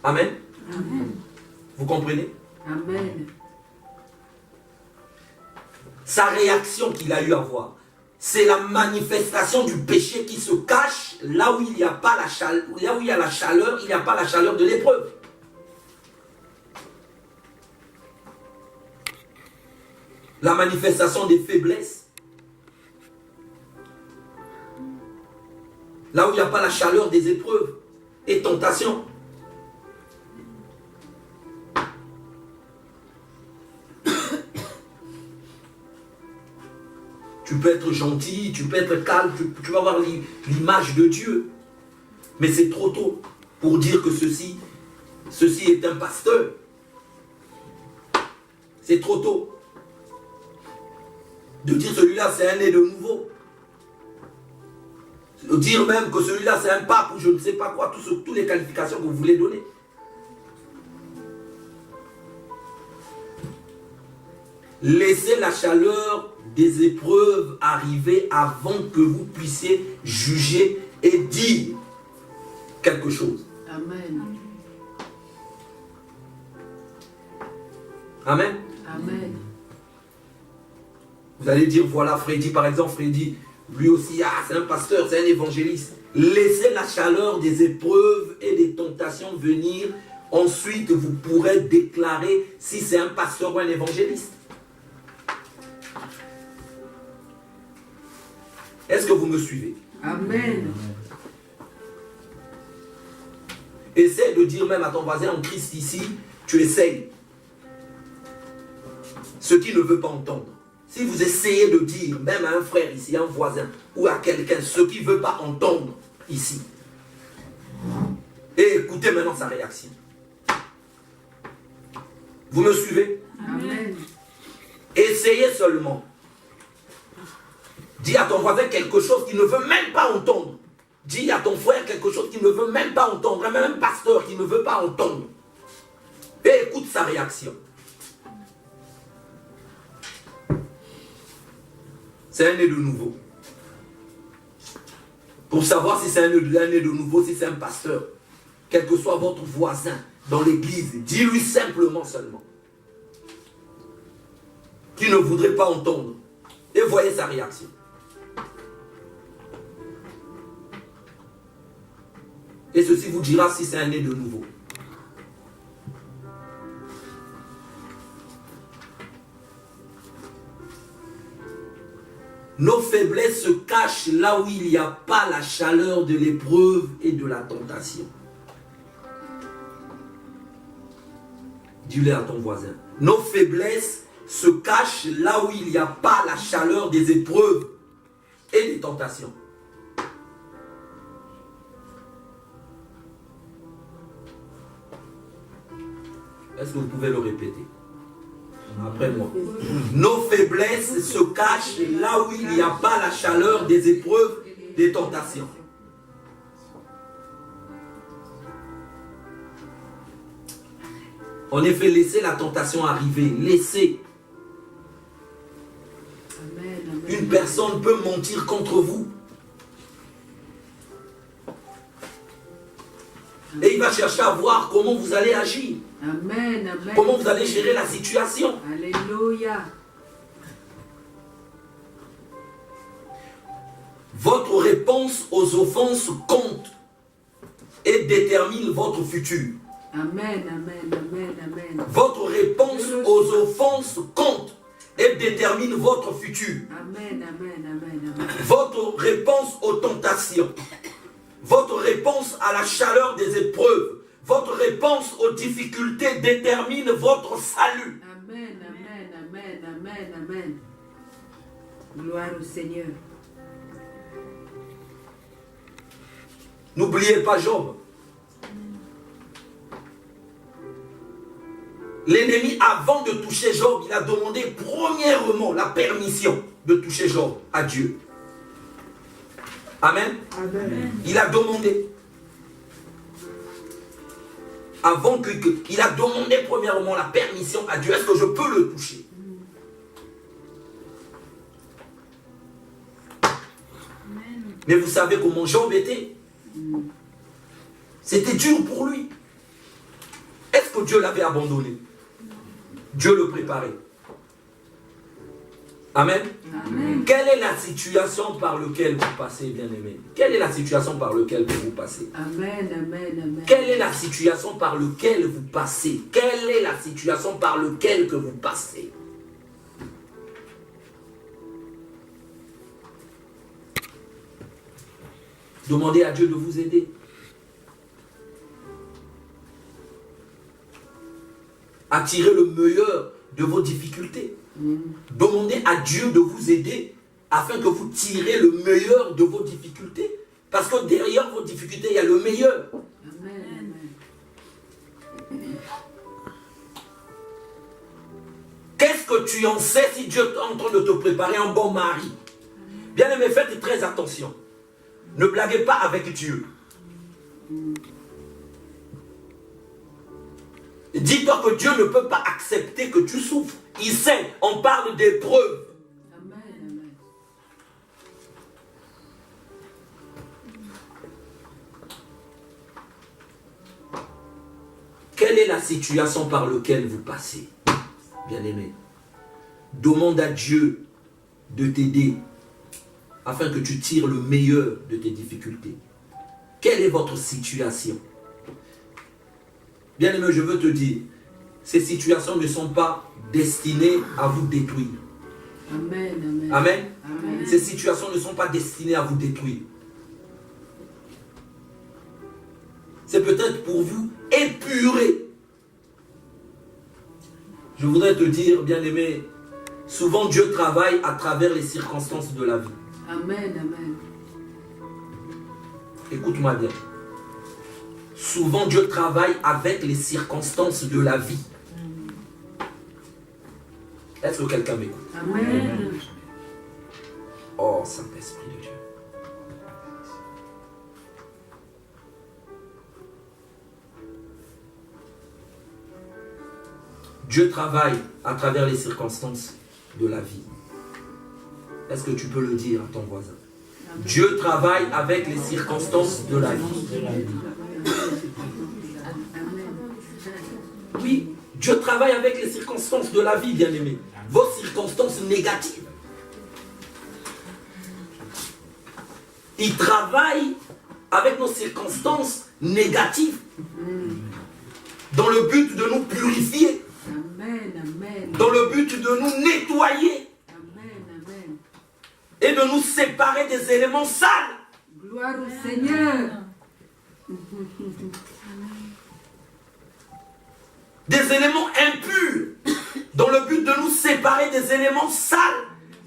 Amen. Amen. Vous comprenez? Amen. Sa réaction qu'il a eu à voir, c'est la manifestation du péché qui se cache là où il n'y a pas la chaleur, là où il y a la chaleur, il n'y a pas la chaleur de l'épreuve. La manifestation des faiblesses. Là où il n'y a pas la chaleur des épreuves et tentations. peux être gentil, tu peux être calme, tu vas avoir l'image de Dieu. Mais c'est trop tôt pour dire que ceci est un pasteur. C'est trop tôt. De dire celui-là c'est un né de nouveau. De dire même que celui-là c'est un pape ou je ne sais pas quoi, toutes les qualifications que vous voulez donner. Laissez la chaleur des épreuves arriver avant que vous puissiez juger et dire quelque chose. Amen. Amen. Amen. Vous allez dire, voilà Freddy par exemple, Freddy, lui aussi, c'est un pasteur, c'est un évangéliste. Laissez la chaleur des épreuves et des tentations venir. Ensuite, vous pourrez déclarer si c'est un pasteur ou un évangéliste. Est-ce que vous me suivez? Amen. Essaie de dire même à ton voisin en Christ ici, tu essayes ce qu'il ne veut pas entendre. Si vous essayez de dire, même à un frère ici, à un voisin, ou à quelqu'un, ce qu'il ne veut pas entendre ici, et écoutez maintenant sa réaction. Vous me suivez? Amen. Essayez seulement. Dis à ton voisin quelque chose qu'il ne veut même pas entendre. Dis à ton frère quelque chose qu'il ne veut même pas entendre. Même un pasteur qui ne veut pas entendre. Et écoute sa réaction. C'est un né de nouveau. Pour savoir si c'est un né de nouveau, si c'est un pasteur, quel que soit votre voisin dans l'église, dis-lui simplement seulement qu'il ne voudrait pas entendre. Et voyez sa réaction. Et ceci vous dira si c'est un né de nouveau. Nos faiblesses se cachent là où il n'y a pas la chaleur de l'épreuve et de la tentation. Dis-le à ton voisin. Nos faiblesses se cachent là où il n'y a pas la chaleur des épreuves et des tentations. Est-ce que vous pouvez le répéter après moi? Nos faiblesses se cachent là où il n'y a pas la chaleur des épreuves, des tentations. En effet, laissez la tentation arriver. Laissez. Amen. Une personne peut mentir contre vous. Et il va chercher à voir comment vous allez agir. Amen. Amen. Comment vous allez gérer la situation. Alléluia. Votre réponse aux offenses compte et détermine votre futur. Amen. Amen. Amen. Amen. Votre réponse aux offenses compte et détermine votre futur. Amen. Amen. Amen. Amen. Votre réponse aux tentations. Votre réponse à la chaleur des épreuves. Votre réponse aux difficultés détermine votre salut. Amen. Amen. Amen. Amen. Amen. Gloire au Seigneur. N'oubliez pas Job. L'ennemi, avant de toucher Job, il a demandé premièrement la permission de toucher Job à Dieu. Amen. Amen. Il a demandé. Avant qu'il a demandé premièrement la permission à Dieu. Est-ce que je peux le toucher? Mais vous savez comment Job était? C'était dur pour lui. Est-ce que Dieu l'avait abandonné? Dieu le préparait. Amen. Amen. Quelle est la situation par laquelle vous passez, bien-aimés? Quelle est la situation par laquelle vous passez? Amen. Amen. Amen. Quelle est la situation par laquelle vous passez? Quelle est la situation par laquelle que vous passez? Demandez à Dieu de vous aider. Attirez le meilleur de vos difficultés. Demandez à Dieu de vous aider afin que vous tirez le meilleur de vos difficultés. Parce que derrière vos difficultés, il y a le meilleur. Amen. Qu'est-ce que tu en sais si Dieu est en train de te préparer un bon mari? Bien aimé, faites très attention. Ne blaguez pas avec Dieu. Dis-toi que Dieu ne peut pas accepter que tu souffres. Il sait, on parle d'épreuves. Amen. Quelle est la situation par laquelle vous passez? Bien-aimé, demande à Dieu de t'aider afin que tu tires le meilleur de tes difficultés. Quelle est votre situation? Bien-aimé, je veux te dire, ces situations ne sont pas destinées à vous détruire. Amen. Amen. Amen. Ces situations ne sont pas destinées à vous détruire. C'est peut-être pour vous épurer. Je voudrais te dire, bien-aimé, souvent Dieu travaille à travers les circonstances de la vie. Amen. Écoute-moi bien. Souvent Dieu travaille avec les circonstances de la vie. Est-ce que quelqu'un m'écoute? Amen. Oh, Saint-Esprit de Dieu. Dieu travaille à travers les circonstances de la vie. Est-ce que tu peux le dire à ton voisin? Dieu travaille avec les circonstances de la vie. Oui, Dieu travaille avec les circonstances de la vie, bien-aimé. Vos circonstances négatives. Il travaille avec nos circonstances négatives dans le but de nous purifier, dans le but de nous nettoyer et de nous séparer des éléments sales. Gloire au Seigneur. Des éléments impurs, dans le but de nous séparer des éléments sales,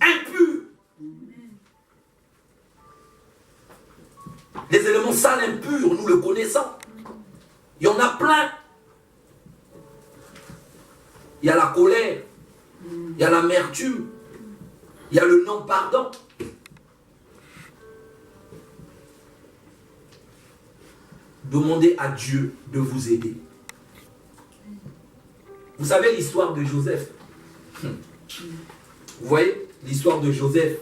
impurs. Les éléments sales, impurs, nous le connaissons. Il y en a plein. Il y a la colère, il y a l'amertume, il y a le non-pardon. Demandez à Dieu de vous aider. Vous savez l'histoire de Joseph? Vous voyez l'histoire de Joseph?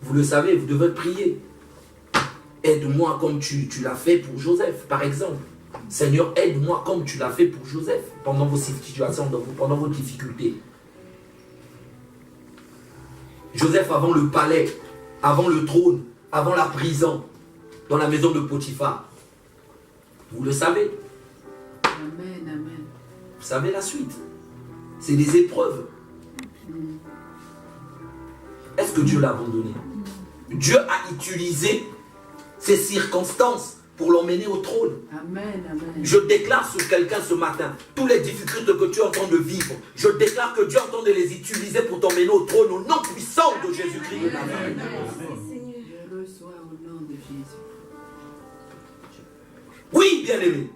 Vous le savez, vous devez prier. Aide-moi comme tu l'as fait pour Joseph, par exemple. Seigneur, aide-moi comme tu l'as fait pour Joseph, pendant vos situations, pendant vos difficultés. Joseph avant le palais, avant le trône, avant la prison, dans la maison de Potiphar. Vous le savez. Amen, amen. Vous savez la suite. C'est des épreuves. Est-ce que Dieu l'a abandonné? Dieu a utilisé ces circonstances pour l'emmener au trône. Amen, amen. Je déclare sur quelqu'un ce matin, toutes les difficultés que tu es en train de vivre, je déclare que Dieu est en train de les utiliser pour t'emmener au trône au nom puissant de Jésus-Christ. Je reçois au nom de Jésus. Oui, bien-aimé.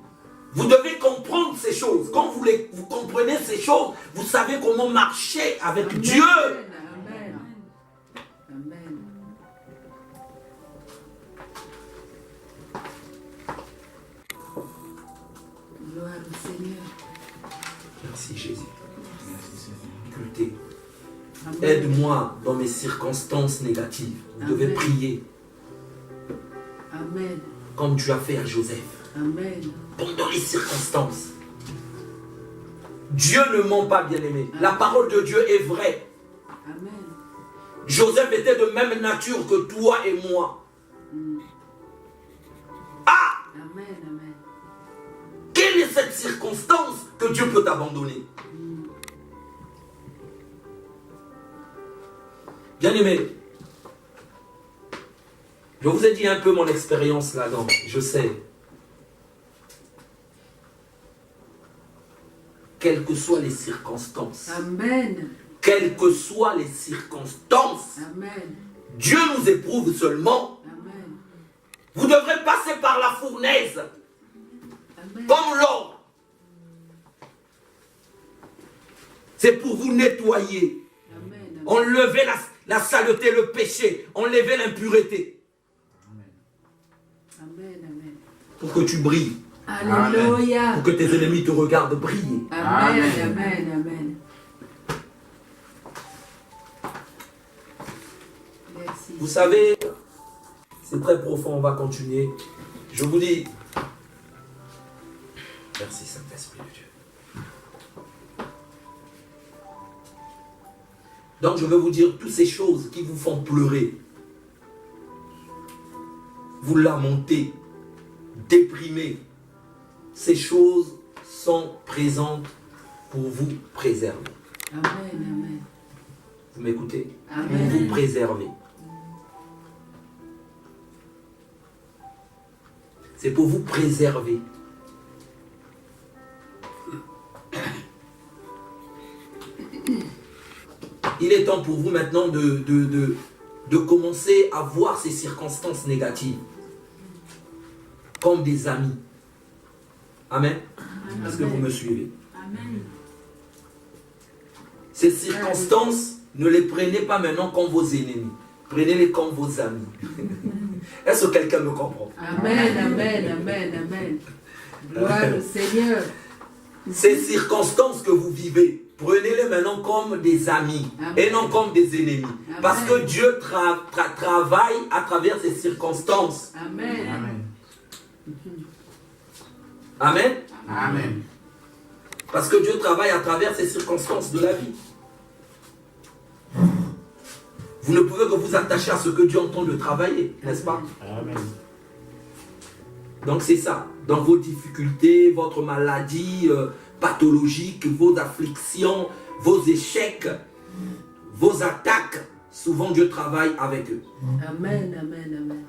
Vous devez comprendre ces choses. Quand vous comprenez ces choses, vous savez comment marcher avec Amen, Dieu. Amen. Amen. Gloire au Seigneur. Merci Jésus. Difficulté. Amen. Aide-moi dans mes circonstances négatives. Vous devez Amen. prier Amen. comme tu as fait à Joseph. Amen. Pendant les circonstances. Dieu ne ment pas, bien-aimé. La parole de Dieu est vraie. Amen. Joseph était de même nature que toi et moi. Ah! Amen, amen. Quelle est cette circonstance que Dieu peut t'abandonner? Bien-aimé, je vous ai dit un peu mon expérience là-dedans, je sais. Quelles que soient les circonstances, Amen. quelles que soient les circonstances, Amen. Dieu nous éprouve seulement. Amen. Vous devrez passer par la fournaise, Amen. comme l'or. C'est pour vous nettoyer, Amen. enlever la saleté, le péché, enlever l'impureté, Amen. Amen. pour que tu brilles, Alléluia. pour que tes ennemis te regardent briller. Amen. Amen. Amen. Merci. Vous savez, c'est très profond, on va continuer. Je vous dis, merci Saint-Esprit de Dieu. Donc je veux vous dire, toutes ces choses qui vous font pleurer, vous lamenter, déprimer, ces choses sont présentes pour vous préserver. Amen. Amen. Vous m'écoutez? Pour Amen. vous préserver. C'est pour vous préserver. Il est temps pour vous maintenant de commencer à voir ces circonstances négatives comme des amis. Amen. Est-ce que vous me suivez? Amen. Ces circonstances, ne les prenez pas maintenant comme vos ennemis. Prenez-les comme vos amis. Est-ce que quelqu'un me comprend? Amen. Amen. Amen. Amen. Gloire au Seigneur. Ces circonstances que vous vivez, prenez-les maintenant comme des amis. Amen. Et non comme des ennemis. Amen. Parce que Dieu travaille à travers ces circonstances. Amen. Amen. Amen. Amen. Parce que Dieu travaille à travers ces circonstances de la vie. Vous ne pouvez que vous attacher à ce que Dieu entend de travailler, n'est-ce pas? Amen. Donc c'est ça. Dans vos difficultés, votre maladie pathologique, vos afflictions, vos échecs, vos attaques, souvent Dieu travaille avec eux. Amen. Amen. Amen.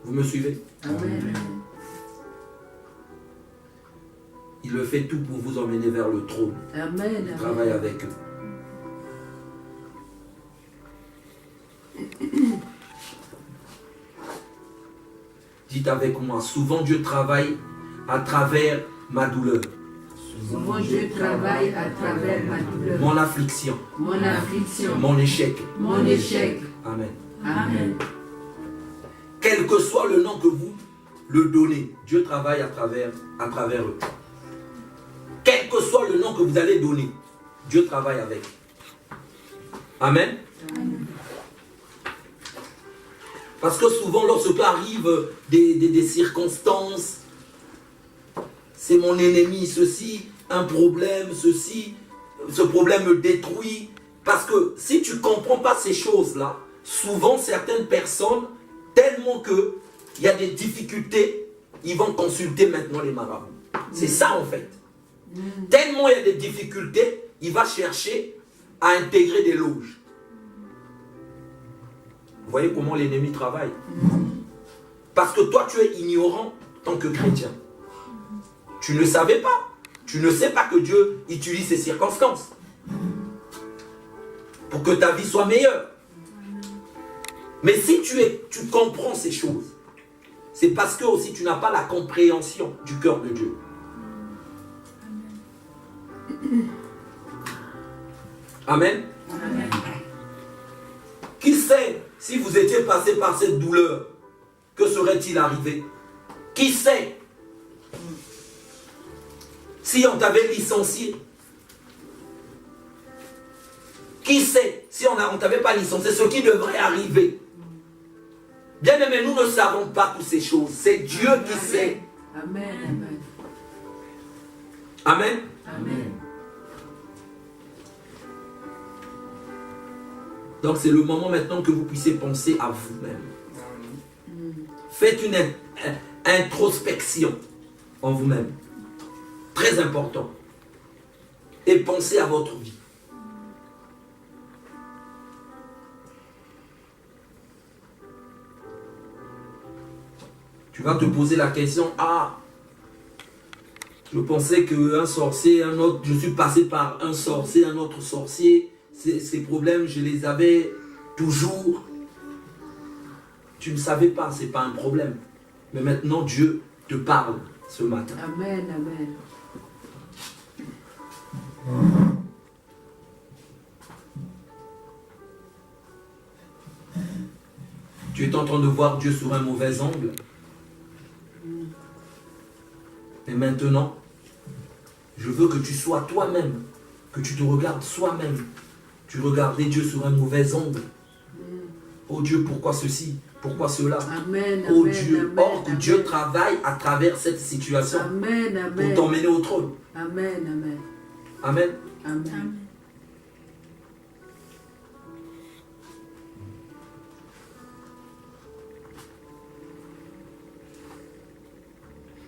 Vous me suivez? Amen. Il le fait tout pour vous emmener vers le trône. Amen. Il travaille avec eux. Dites avec moi, souvent Dieu travaille à travers ma douleur, Souvent Dieu travaille à travers ma douleur, mon affliction, mon affliction, mon échec. mon échec. Amen. Amen. Quel que soit le nom que vous le donnez, Dieu travaille à travers eux. Quel que soit le nom que vous allez donner, Dieu travaille avec. Amen. Parce que souvent, lorsque arrivent des circonstances, c'est mon ennemi, ceci, un problème, ceci, ce problème me détruit. Parce que si tu ne comprends pas ces choses-là, souvent certaines personnes, tellement qu'il y a des difficultés, ils vont consulter maintenant les marabouts. C'est ça en fait. Tellement il y a des difficultés, il va chercher à intégrer des loges. Vous voyez comment l'ennemi travaille? Parce que toi, tu es ignorant en tant que chrétien. Tu ne savais pas. Tu ne sais pas que Dieu utilise ces circonstances pour que ta vie soit meilleure. Mais si tu comprends ces choses, c'est parce que aussi tu n'as pas la compréhension du cœur de Dieu. Amen. Amen. Qui sait si vous étiez passé par cette douleur, que serait-il arrivé? Qui sait si on t'avait licencié? Qui sait si on ne t'avait pas licencié, ce qui devrait arriver? Bien aimé, nous ne savons pas toutes ces choses. C'est Dieu qui sait. Amen. Amen. Amen. Amen. Donc c'est le moment maintenant que vous puissiez penser à vous-même. Faites une introspection en vous-même. Très important. Et pensez à votre vie. Tu vas te poser la question, Je pensais qu'un sorcier, un autre, je suis passé par un sorcier, un autre sorcier. Ces problèmes, je les avais toujours. Tu ne savais pas, ce n'est pas un problème. Mais maintenant, Dieu te parle ce matin. Amen, amen. Tu es en train de voir Dieu sur un mauvais angle. Et maintenant, je veux que tu sois toi-même, que tu te regardes soi-même. Tu regardais Dieu sur un mauvais angle. Oh Dieu, pourquoi ceci? Pourquoi cela? Amen, Oh amen, Dieu, amen, or que amen. Dieu travaille à travers cette situation Amen, amen. pour t'emmener au trône. Amen, amen. Amen. Amen.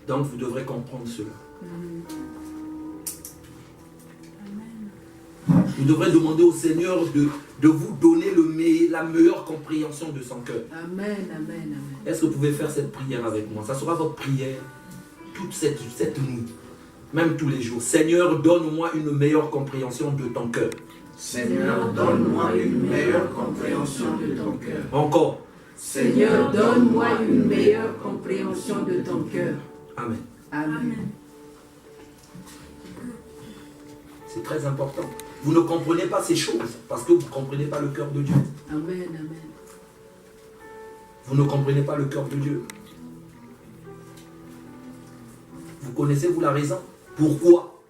Donc vous devrez comprendre cela. Vous devrez demander au Seigneur de vous donner la meilleure compréhension de son cœur. Amen, amen, amen. Est-ce que vous pouvez faire cette prière avec moi? Ça sera votre prière toute cette nuit, même tous les jours. Seigneur, donne-moi une meilleure compréhension de ton cœur. Seigneur, donne-moi une meilleure compréhension de ton cœur. Encore. Seigneur, donne-moi une meilleure compréhension de ton cœur. Amen. Amen. C'est très important. Vous ne comprenez pas ces choses parce que vous ne comprenez pas le cœur de Dieu. Amen, amen. Vous ne comprenez pas le cœur de Dieu. Vous connaissez-vous la raison? Pourquoi?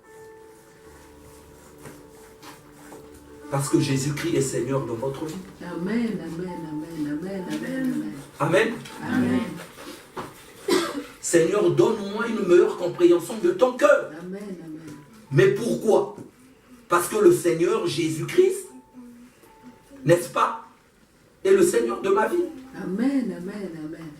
Parce que Jésus-Christ est Seigneur dans votre vie. Amen, amen, amen, amen, amen, Amen. amen. Seigneur, donne-moi une meilleure compréhension de ton cœur. Amen, amen. Mais pourquoi? Parce que le Seigneur Jésus-Christ, n'est-ce pas, est le Seigneur de ma vie. Amen, amen, amen.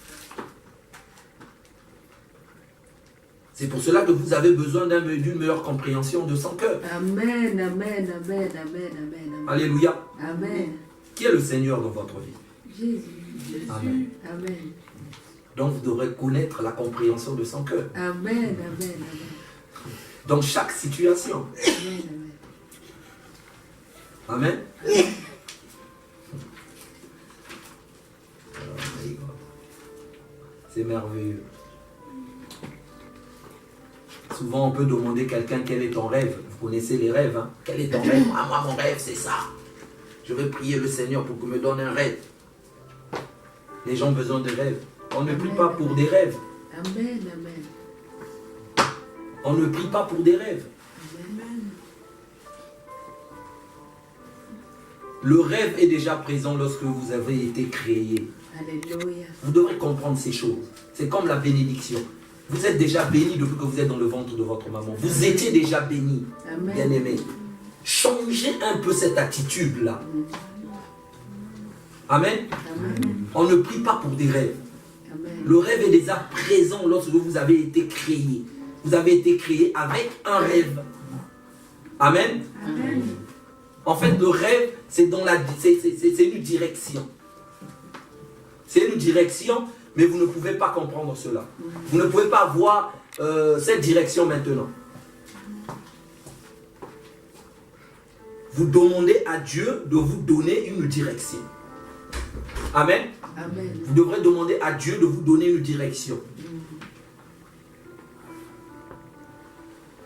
C'est pour cela que vous avez besoin d'une meilleure compréhension de son cœur. Amen, amen, amen, amen, amen, amen. Alléluia. Amen. Qui est le Seigneur dans votre vie? Jésus. Amen. Amen. Donc vous devrez connaître la compréhension de son cœur. Amen, amen, amen. Dans chaque situation. Amen, amen. Amen. C'est merveilleux. Souvent, on peut demander à quelqu'un quel est ton rêve. Vous connaissez les rêves, hein? Quel est ton rêve? Ah, moi, mon rêve, c'est ça. Je vais prier le Seigneur pour qu'il me donne un rêve. Les gens ont besoin de rêves. On ne prie pas pour des rêves. Amen, amen. On ne prie pas pour des rêves. Amen. Le rêve est déjà présent lorsque vous avez été créé. Alléluia. Vous devrez comprendre ces choses. C'est comme la bénédiction. Vous êtes déjà béni depuis que vous êtes dans le ventre de votre maman. Vous étiez déjà béni, Amen. bien-aimé. Changez un peu cette attitude-là. Amen. Amen. On ne prie pas pour des rêves. Amen. Le rêve est déjà présent lorsque vous avez été créé. Vous avez été créé avec un rêve. Amen. Amen. En fait, le rêve, c'est une direction. C'est une direction, mais vous ne pouvez pas comprendre cela. Vous ne pouvez pas voir cette direction maintenant. Vous demandez à Dieu de vous donner une direction. Amen. Amen. Vous devrez demander à Dieu de vous donner une direction.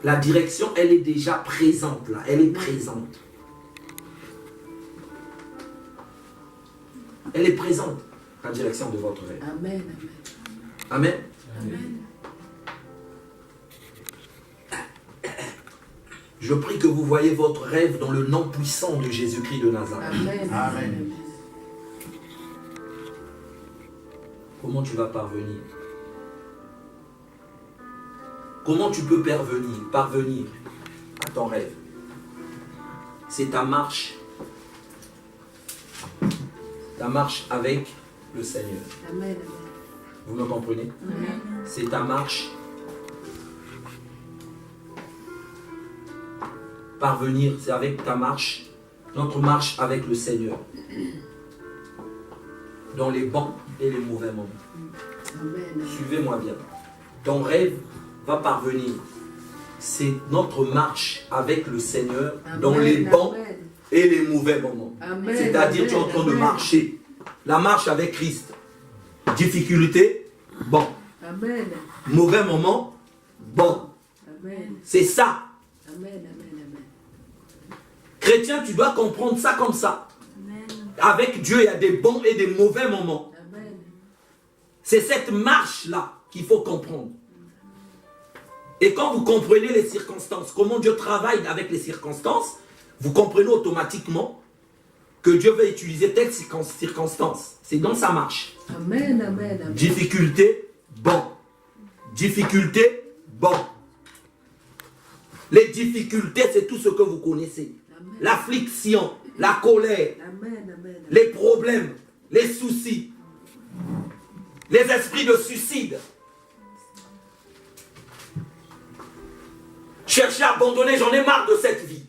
La direction, elle est déjà présente là. Elle est présente. Elle est présente, la direction de votre rêve. Amen. Amen. Amen. Je prie que vous voyez votre rêve dans le nom puissant de Jésus-Christ de Nazareth. Amen. Amen. Comment tu vas parvenir? Comment tu peux parvenir à ton rêve? C'est ta marche. Ta marche avec le Seigneur. Amen. Vous me comprenez? Amen. C'est ta marche. Parvenir, c'est avec ta marche. Notre marche avec le Seigneur. Dans les bons et les mauvais moments. Amen. Suivez-moi bien. Ton rêve va parvenir c'est notre marche avec le Seigneur Amen, dans les bons amen. et les mauvais moments. Amen, C'est-à-dire, tu es en amen, train de amen. marcher. La marche avec Christ. Difficulté, bon. Amen. Mauvais moment, bon. Amen. C'est ça. Amen, amen, amen. Chrétien, tu dois comprendre ça comme ça. Avec Dieu, il y a des bons et des mauvais moments. Amen. C'est cette marche-là qu'il faut comprendre. Et quand vous comprenez les circonstances, comment Dieu travaille avec les circonstances, vous comprenez automatiquement que Dieu va utiliser telle circonstance. C'est dans sa marche. Amen, amen, amen. Difficulté, bon. Difficulté, bon. Les difficultés, c'est tout ce que vous connaissez. Amen. L'affliction, la colère, Amen, amen, amen. les problèmes, les soucis, les esprits de suicide. Chercher à abandonner, j'en ai marre de cette vie.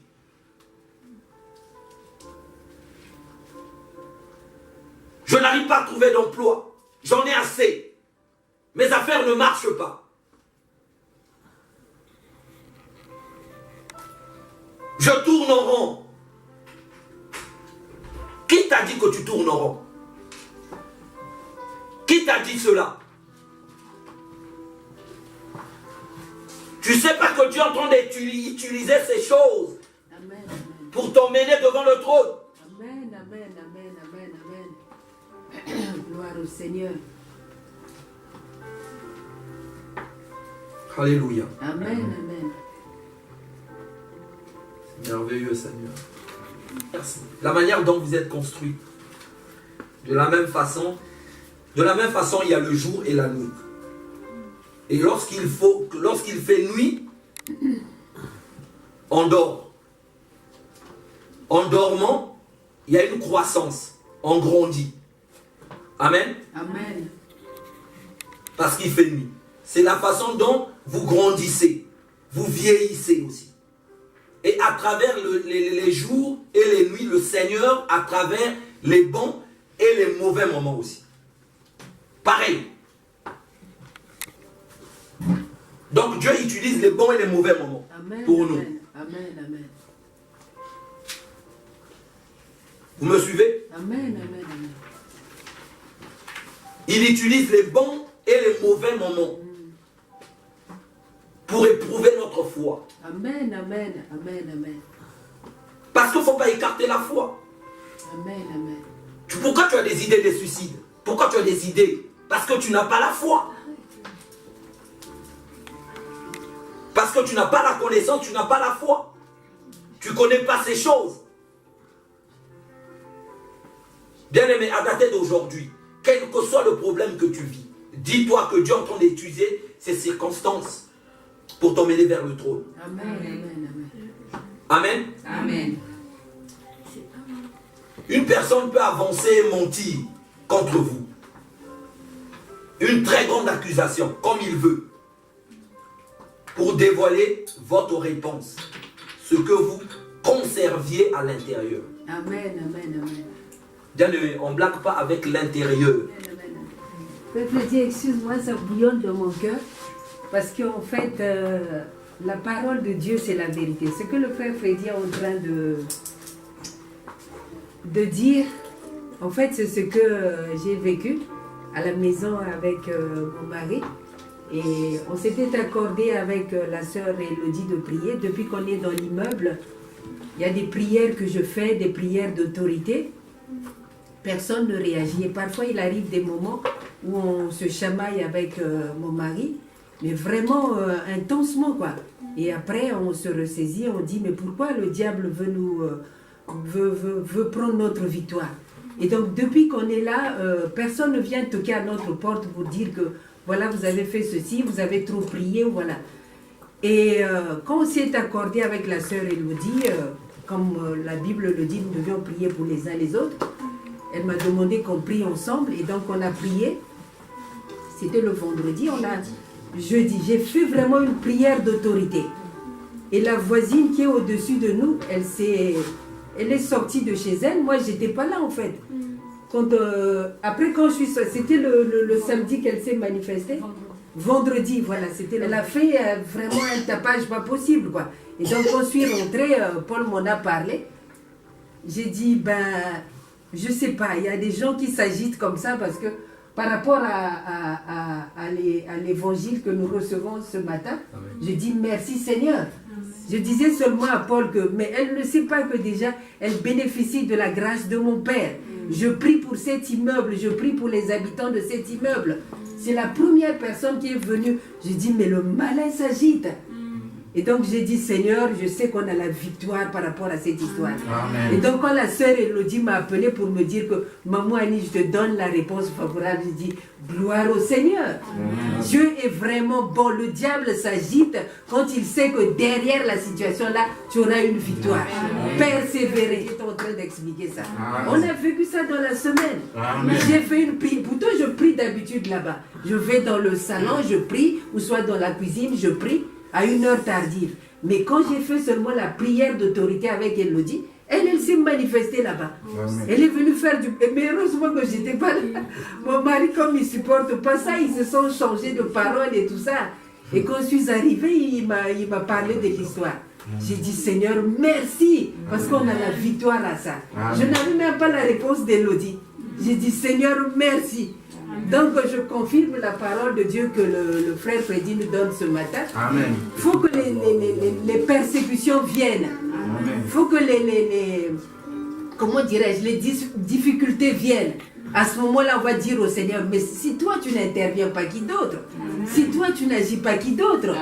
Je n'arrive pas à trouver d'emploi. J'en ai assez. Mes affaires ne marchent pas. Je tourne en rond. Qui t'a dit que tu tournes en rond? Qui t'a dit cela? Tu sais pas que Dieu est en train d'utiliser ces choses Amen, amen. pour t'emmener devant le trône. Amen, amen, amen, amen, amen. Gloire au Seigneur. Alléluia. Amen, amen. C'est merveilleux, Seigneur. Merci. La manière dont vous êtes construit. De la même façon, il y a le jour et la nuit. Et lorsqu'il fait nuit, on dort. En dormant, il y a une croissance. On grandit. Amen. Amen. Parce qu'il fait nuit. C'est la façon dont vous grandissez. Vous vieillissez aussi. Et à travers les jours et les nuits, le Seigneur, à travers les bons et les mauvais moments aussi. Pareil. Donc Dieu utilise les bons et les mauvais moments Amen, pour amen, nous. Amen, amen. Vous me suivez? Amen, amen, amen. Il utilise les bons et les mauvais moments pour éprouver notre foi. Amen, amen, amen, amen. Parce qu'il ne faut pas écarter la foi. Amen, amen. Pourquoi tu as des idées de suicide? Pourquoi tu as des idées? Parce que tu n'as pas la foi. Parce que tu n'as pas la connaissance, tu n'as pas la foi. Tu ne connais pas ces choses. Bien-aimé, à dater d'aujourd'hui, quel que soit le problème que tu vis, dis-toi que Dieu est en train d'étudier ces circonstances pour t'emmener vers le trône. Amen, amen, amen. Amen. Amen. Une personne peut avancer et mentir contre vous. Une très grande accusation, comme il veut, pour dévoiler votre réponse, ce que vous conserviez à l'intérieur. Amen, amen, amen. Bien-aimé, on ne blague pas avec l'intérieur. Peuple Dieu, excuse-moi, ça bouillonne de mon cœur. Parce qu'en fait, la parole de Dieu, c'est la vérité. Ce que le frère Freddy est en train de dire, en fait, c'est ce que j'ai vécu à la maison avec mon mari. Et on s'était accordé avec la sœur Elodie de prier. Depuis qu'on est dans l'immeuble, il y a des prières que je fais, des prières d'autorité. Personne ne réagit. Et parfois, il arrive des moments où on se chamaille avec mon mari, mais vraiment intensement, quoi. Et après, on se ressaisit, on dit, mais pourquoi le diable veut nous veut prendre notre victoire? Et donc, depuis qu'on est là, personne ne vient toquer à notre porte pour dire que, voilà, vous avez fait ceci, vous avez trop prié, voilà. Et quand on s'est accordé avec la sœur Elodie, comme la Bible le dit, nous devions prier pour les uns les autres. Elle m'a demandé qu'on prie ensemble et donc on a prié. C'était le vendredi, jeudi. J'ai fait vraiment une prière d'autorité. Et la voisine qui est au-dessus de nous, elle est sortie de chez elle. Moi, j'étais pas là en fait. Après, quand je suis sortie, c'était le samedi qu'elle s'est manifestée. vendredi, voilà, c'était. Elle a fait vraiment un tapage pas possible, quoi. Et donc, quand je suis rentrée, Paul m'en a parlé. J'ai dit, ben, je sais pas, il y a des gens qui s'agitent comme ça parce que par rapport à l'évangile que nous recevons ce matin, je dis merci Seigneur. Je disais seulement à Paul que, mais elle ne sait pas que déjà, elle bénéficie de la grâce de mon Père. Je prie pour cet immeuble, je prie pour les habitants de cet immeuble. C'est la première personne qui est venue. Je dis, mais le malin s'agite. Et donc j'ai dit, Seigneur, je sais qu'on a la victoire par rapport à cette histoire. Amen. Et donc quand la sœur Elodie m'a appelé pour me dire que, maman Annie, je te donne la réponse favorable, je dis, gloire au Seigneur. Amen. Dieu est vraiment bon. Le diable s'agite quand il sait que derrière la situation-là, tu auras une victoire. Persévérer. J'étais en train d'expliquer ça. On a vécu ça dans la semaine. Amen. J'ai fait une prière. Pourtant, je prie d'habitude là-bas. Je vais dans le salon, je prie, ou soit dans la cuisine, je prie à une heure tardive. Mais quand j'ai fait seulement la prière d'autorité avec Elodie, elle s'est manifestée là-bas. Elle est venue faire du... Mais heureusement que je n'étais pas là. Mon mari, comme il ne supporte pas ça, ils se sont changés de parole et tout ça. Et quand je suis arrivée, il m'a parlé de l'histoire. J'ai dit, Seigneur, merci, parce qu'on a la victoire à ça. Je n'avais même pas la réponse d'Elodie. J'ai dit, Seigneur, merci. Donc, je confirme la parole de Dieu que le frère Freddy nous donne ce matin. Amen. Il faut que les persécutions viennent. Il faut que comment dirais-je, les difficultés viennent. À ce moment-là, on va dire au Seigneur, mais si toi tu n'interviens pas, qui d'autre? Si toi tu n'agis pas, qui d'autre?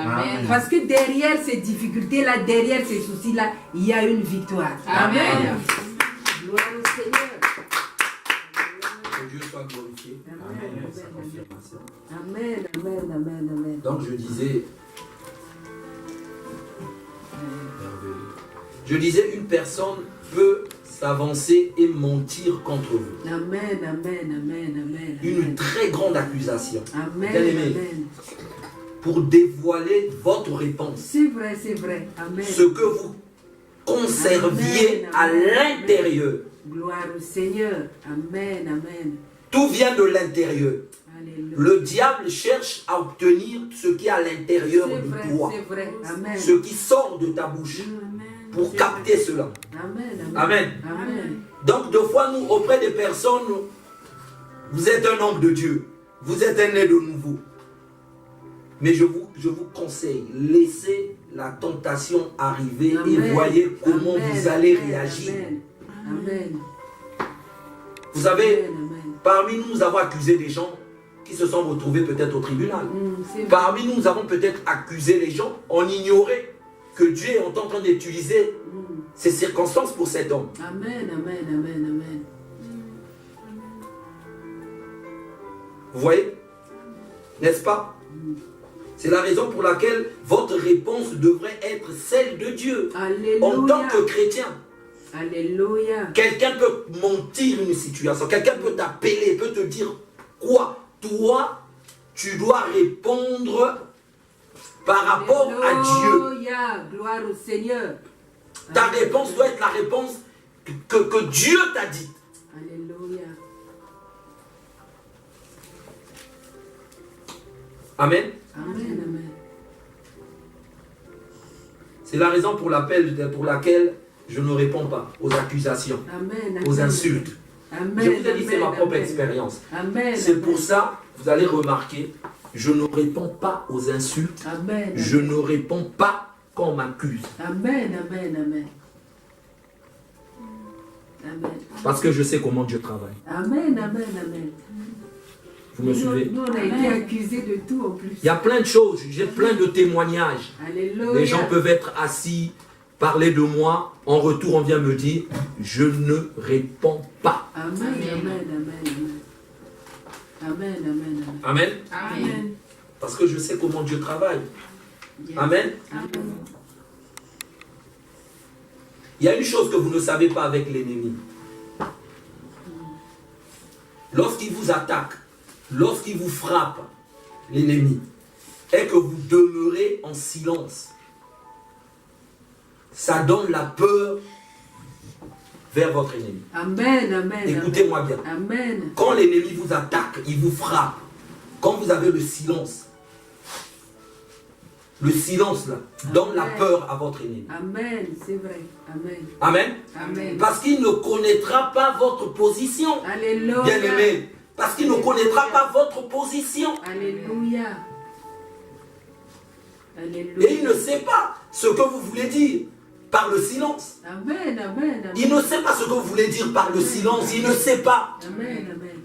Parce que derrière ces difficultés-là, derrière ces soucis-là, il y a une victoire. Amen. Gloire au Seigneur. Que Dieu soit glorifié. Amen. Pour sa confirmation. Amen, amen, amen, amen. Donc je disais, une personne peut s'avancer et mentir contre vous. Amen, amen, amen, amen. Une très grande accusation. Amen, Bien aimé, amen. pour dévoiler votre réponse. C'est vrai, c'est vrai. Amen. Ce que vous conserviez Amen, à amen, l'intérieur. Gloire au Seigneur. Amen, amen. Tout vient de l'intérieur. Alléluia. Le diable cherche à obtenir ce qui est à l'intérieur C'est de vrai, toi. c'est vrai. Amen. Ce qui sort de ta bouche. Pour capter cela. Amen, amen. Amen. Amen. Donc, deux fois, nous, auprès des personnes, vous êtes un homme de Dieu. Vous êtes un né de nouveau. Mais je vous conseille, laissez la tentation arriver et Amen. voyez comment Amen, vous allez amen, réagir. Amen. Amen. Vous savez, Amen, amen. parmi nous, nous avons accusé des gens qui se sont retrouvés peut-être au tribunal. C'est vrai. Parmi nous, nous avons peut-être accusé les gens. On ignorait que Dieu est en train d'utiliser ces circonstances pour cet homme. Amen, amen, amen, amen. Vous voyez? N'est-ce pas? C'est la raison pour laquelle votre réponse devrait être celle de Dieu. Alléluia. En tant que chrétien. Alléluia. Quelqu'un peut mentir une situation. Quelqu'un peut t'appeler, peut te dire quoi? Toi, tu dois répondre par rapport à Dieu. Alléluia. Gloire au Seigneur. Ta réponse doit être la réponse que Dieu t'a dite. Alléluia. Amen. Amen, amen. C'est la raison pour laquelle je ne réponds pas aux accusations, Amen, aux amen. insultes. Amen, Je vous ai dit, c'est ma amen, propre amen. expérience. Amen. C'est pour ça, vous allez remarquer, je ne réponds pas aux insultes. Amen. Je ne réponds pas quand on m'accuse. Amen, amen, amen. Amen. Parce que je sais comment Dieu travaille. Amen, amen, amen. Vous me suivez? Nous, on a été accusés de tout en plus. Il y a plein de choses, j'ai plein de témoignages. Alléluia. Les gens peuvent être assis, parler de moi. En retour, on vient me dire, je ne réponds pas. Amen, amen, amen, amen. Amen, amen, amen. Amen. Amen. Parce que je sais comment Dieu travaille. Yes. Amen. Amen. Il y a une chose que vous ne savez pas avec l'ennemi. Lorsqu'il vous attaque, lorsqu'il vous frappe, l'ennemi, et que vous demeurez en silence, ça donne la peur vers votre ennemi. Amen, amen. Écoutez-moi bien. Amen. Quand l'ennemi vous attaque, il vous frappe, quand vous avez le silence, Le silence là donne la peur à votre ennemi. Amen, c'est vrai. Amen. Amen. Amen. Parce qu'il ne connaîtra pas votre position. Alléluia. Bien-aimé. Parce qu'il ne connaîtra pas votre position. Alléluia. Alléluia. Et il ne sait pas ce que vous voulez dire par le silence. Amen, amen, amen. Il ne sait pas ce que vous voulez dire par le silence. Il ne sait pas. Amen, amen.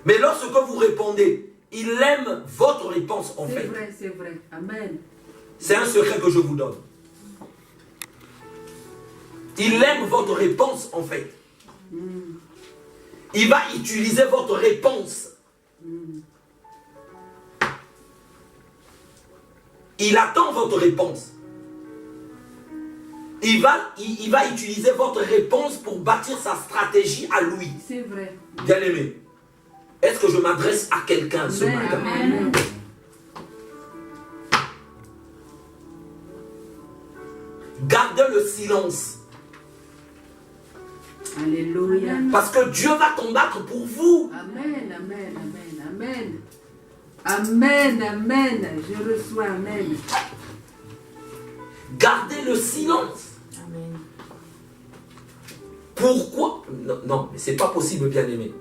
Mais lorsque vous répondez, il aime votre réponse en fait. C'est vrai. Amen. C'est un secret que je vous donne. Il aime votre réponse en fait. Il va utiliser votre réponse. Il attend votre réponse. Il va utiliser votre réponse pour bâtir sa stratégie à lui. C'est vrai. Bien aimé. Est-ce que je m'adresse à quelqu'un ce matin? Amen. Gardez le silence. Alléluia. Parce que Dieu va combattre pour vous. Amen, amen, amen, amen. Amen, amen. Je reçois, amen. Gardez le silence. Amen. Pourquoi? Non, non, mais c'est pas possible, bien aimé.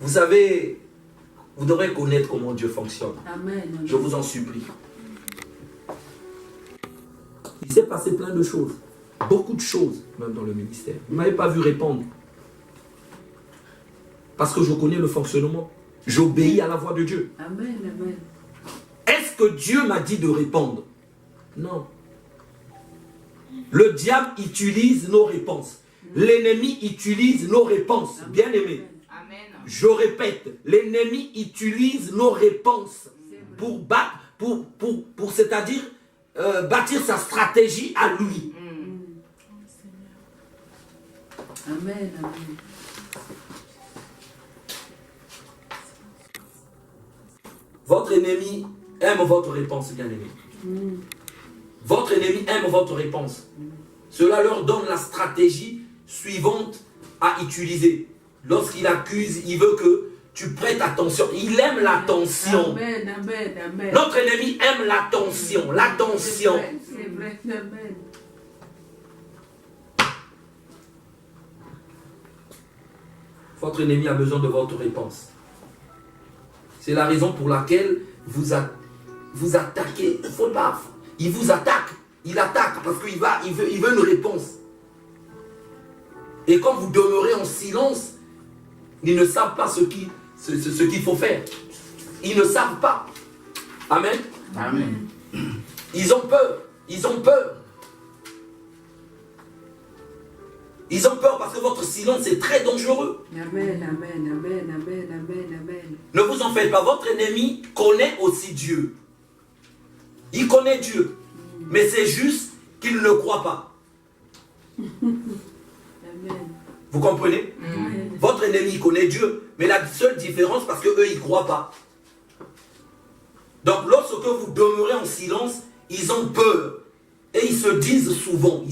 Vous savez, vous devrez connaître comment Dieu fonctionne. Amen. Amen. Je vous en supplie. Il s'est passé plein de choses. Beaucoup de choses, même dans le ministère. Vous ne m'avez pas vu répondre. Parce que je connais le fonctionnement. J'obéis à la voix de Dieu. Amen, amen. Est-ce que Dieu m'a dit de répondre? Non. Le diable utilise nos réponses. L'ennemi utilise nos réponses. Bien aimé. Amen. Je répète, l'ennemi utilise nos réponses pour battre, c'est-à-dire bâtir sa stratégie à lui. Amen, amen. Votre ennemi aime votre réponse, bien aimé. Votre ennemi aime votre réponse. Cela leur donne la stratégie suivante à utiliser. Lorsqu'il accuse, il veut que tu prêtes attention. Il aime l'attention. Amen, amen, amen. Notre ennemi aime l'attention. L'attention. C'est vrai, amen. Votre ennemi a besoin de votre réponse. C'est la raison pour laquelle vous attaquez. Il faut pas. Il vous attaque. Il attaque parce qu'il veut une réponse. Et quand vous demeurez en silence, ils ne savent pas ce qu'il faut faire. Ils ne savent pas. Amen. Amen. Ils ont peur. Ils ont peur. Ils ont peur parce que votre silence est très dangereux. Amen, amen, amen, amen, amen, amen. Ne vous en faites pas. Votre ennemi connaît aussi Dieu. Il connaît Dieu. Mais c'est juste qu'il ne croit pas. Amen. Vous comprenez? Amen. Votre ennemi connaît Dieu. Mais la seule différence, parce qu'eux, ils ne croient pas. Donc, lorsque vous demeurez en silence, ils ont peur. Et ils se disent souvent,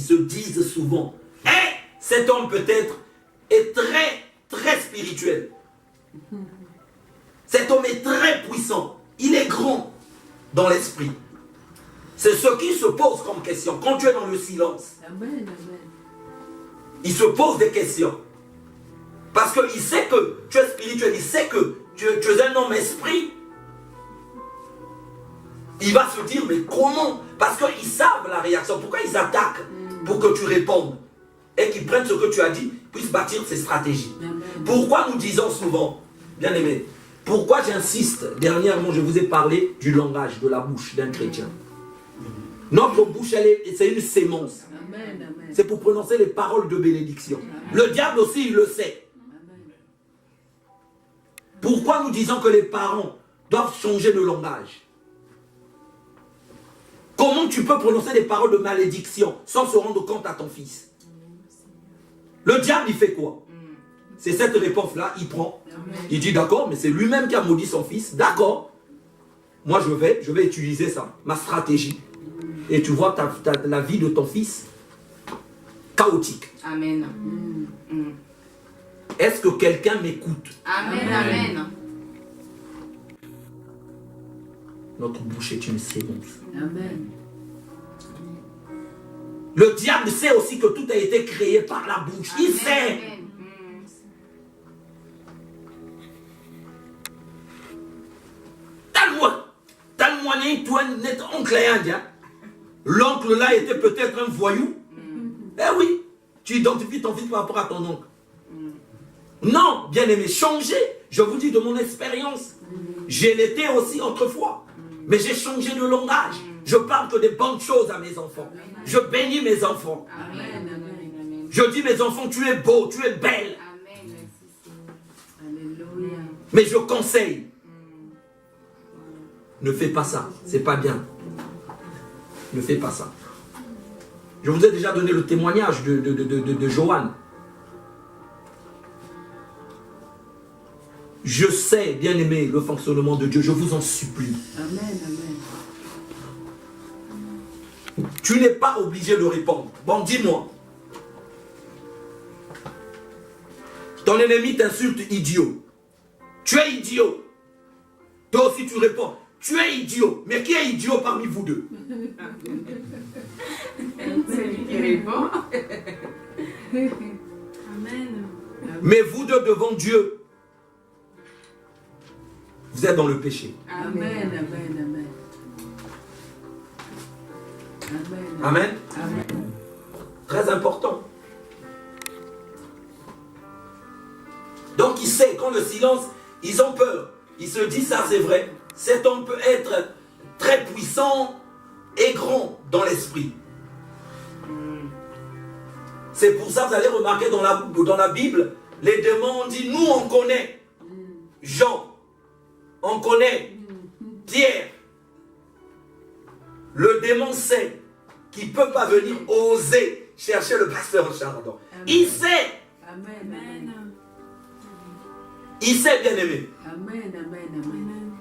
cet homme peut-être est très, très spirituel. Cet homme est très puissant. Il est grand dans l'esprit. C'est ce qui se pose comme question. Quand tu es dans le silence, Amen, amen. il se pose des questions. Parce qu'il sait que tu es spirituel. Il sait que tu es un homme esprit. Il va se dire, mais comment? Parce qu'ils savent la réaction. Pourquoi ils attaquent? Pour que tu répondes. Et qu'ils prennent ce que tu as dit, puissent bâtir ses stratégies. Amen. Pourquoi nous disons souvent, bien aimé, pourquoi j'insiste, dernièrement je vous ai parlé du langage, de la bouche d'un chrétien. Notre bouche, c'est une sémence. Amen, amen. C'est pour prononcer les paroles de bénédiction. Le diable aussi, il le sait. Amen. Pourquoi nous disons que les parents doivent changer de langage? Comment tu peux prononcer des paroles de malédiction sans se rendre compte à ton fils? Le diable, il fait quoi? C'est cette réponse-là, il prend. Amen. Il dit d'accord, mais c'est lui-même qui a maudit son fils. D'accord. Moi, je vais utiliser ça, ma stratégie. Et tu vois la vie de ton fils chaotique. Amen. Est-ce que quelqu'un m'écoute? Amen. Amen. notre bouche est une sémence. Amen. Le diable sait aussi que tout a été créé par la bouche. Il sait. Talmoine, toi, net oncle indien. L'oncle là était peut-être un voyou. Eh oui, tu identifies ton fils par rapport à ton oncle. Non, bien aimé, changez. Je vous dis de mon expérience. J'ai l'été aussi autrefois. Mais j'ai changé de langage. Je parle que des bonnes choses à mes enfants. Je bénis mes enfants. Amen. Amen. Je dis mes enfants, tu es beau, tu es belle. Alléluia. Mais je conseille. Ne fais pas ça. C'est pas bien. Ne fais pas ça. Je vous ai déjà donné le témoignage de Joanne. Je sais, bien aimé, le fonctionnement de Dieu. Je vous en supplie. Amen. Amen. Tu n'es pas obligé de répondre. Bon, dis-moi. Ton ennemi t'insulte idiot. Tu es idiot. Toi aussi tu réponds. Tu es idiot. Mais qui est idiot parmi vous deux? Celui qui répond. Amen. Mais vous deux devant Dieu, vous êtes dans le péché. Amen. Amen. Amen. Amen. Amen. Amen. Très important. Donc il sait, quand le silence, ils ont peur. Ils se disent, ça c'est vrai. Cet homme peut être très puissant et grand dans l'esprit. C'est pour ça que vous allez remarquer dans la Bible, les démons ont dit, nous on connaît Jean, on connaît Pierre. Le démon sait qu'il ne peut pas venir oser chercher le pasteur Chardon. Il sait. Amen. Il sait, bien aimé. Amen. Amen. Amen.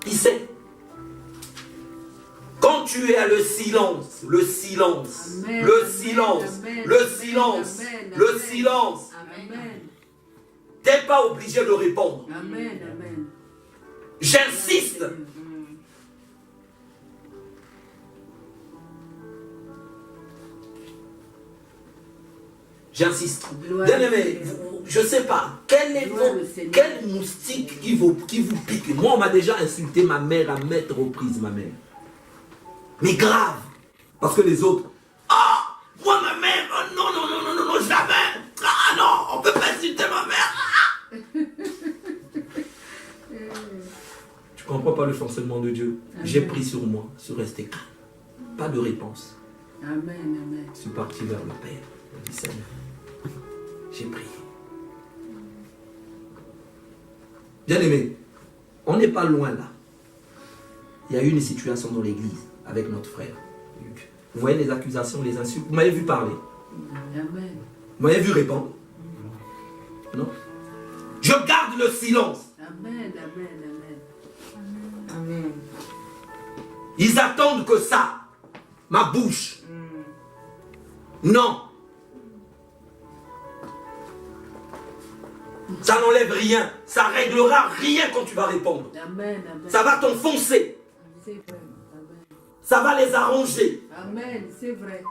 Il sait. Quand tu es à le silence, le silence, Amen. le silence, Amen. le silence, Amen. le Amen. silence, Amen. tu n'es pas obligé de répondre. Amen. Amen. J'insiste. J'insiste. Gloire Bien au aimé, Seigneur. je ne sais pas, Gloire au Seigneur. quel moustique qui vous pique. Moi, on m'a déjà insulté ma mère à maintes reprises, ma mère. Mais grave. Parce que les autres, ah, moi, ma mère, oh, non, jamais. Ah non, on ne peut pas insulter ma mère. Tu comprends pas le fonctionnement de Dieu. J'ai pris sur moi, sur rester calme. Pas de réponse. Amen. Amen. Je suis parti vers le Père. Je dis, Seigneur, j'ai prié. Bien aimé, on n'est pas loin là. Il y a eu une situation dans l'église avec notre frère Luc. Vous voyez les accusations, les insultes. Vous m'avez vu parler. Amen. Vous m'avez vu répondre. Non? Je garde le silence. Amen. Amen. Amen. Amen. Ils attendent que ça, ma bouche. Non. Ça n'enlève rien. Ça réglera rien quand tu vas répondre. Amen. Amen. Ça va t'enfoncer. C'est vrai. Amen. Ça va les arranger. Amen. C'est vrai.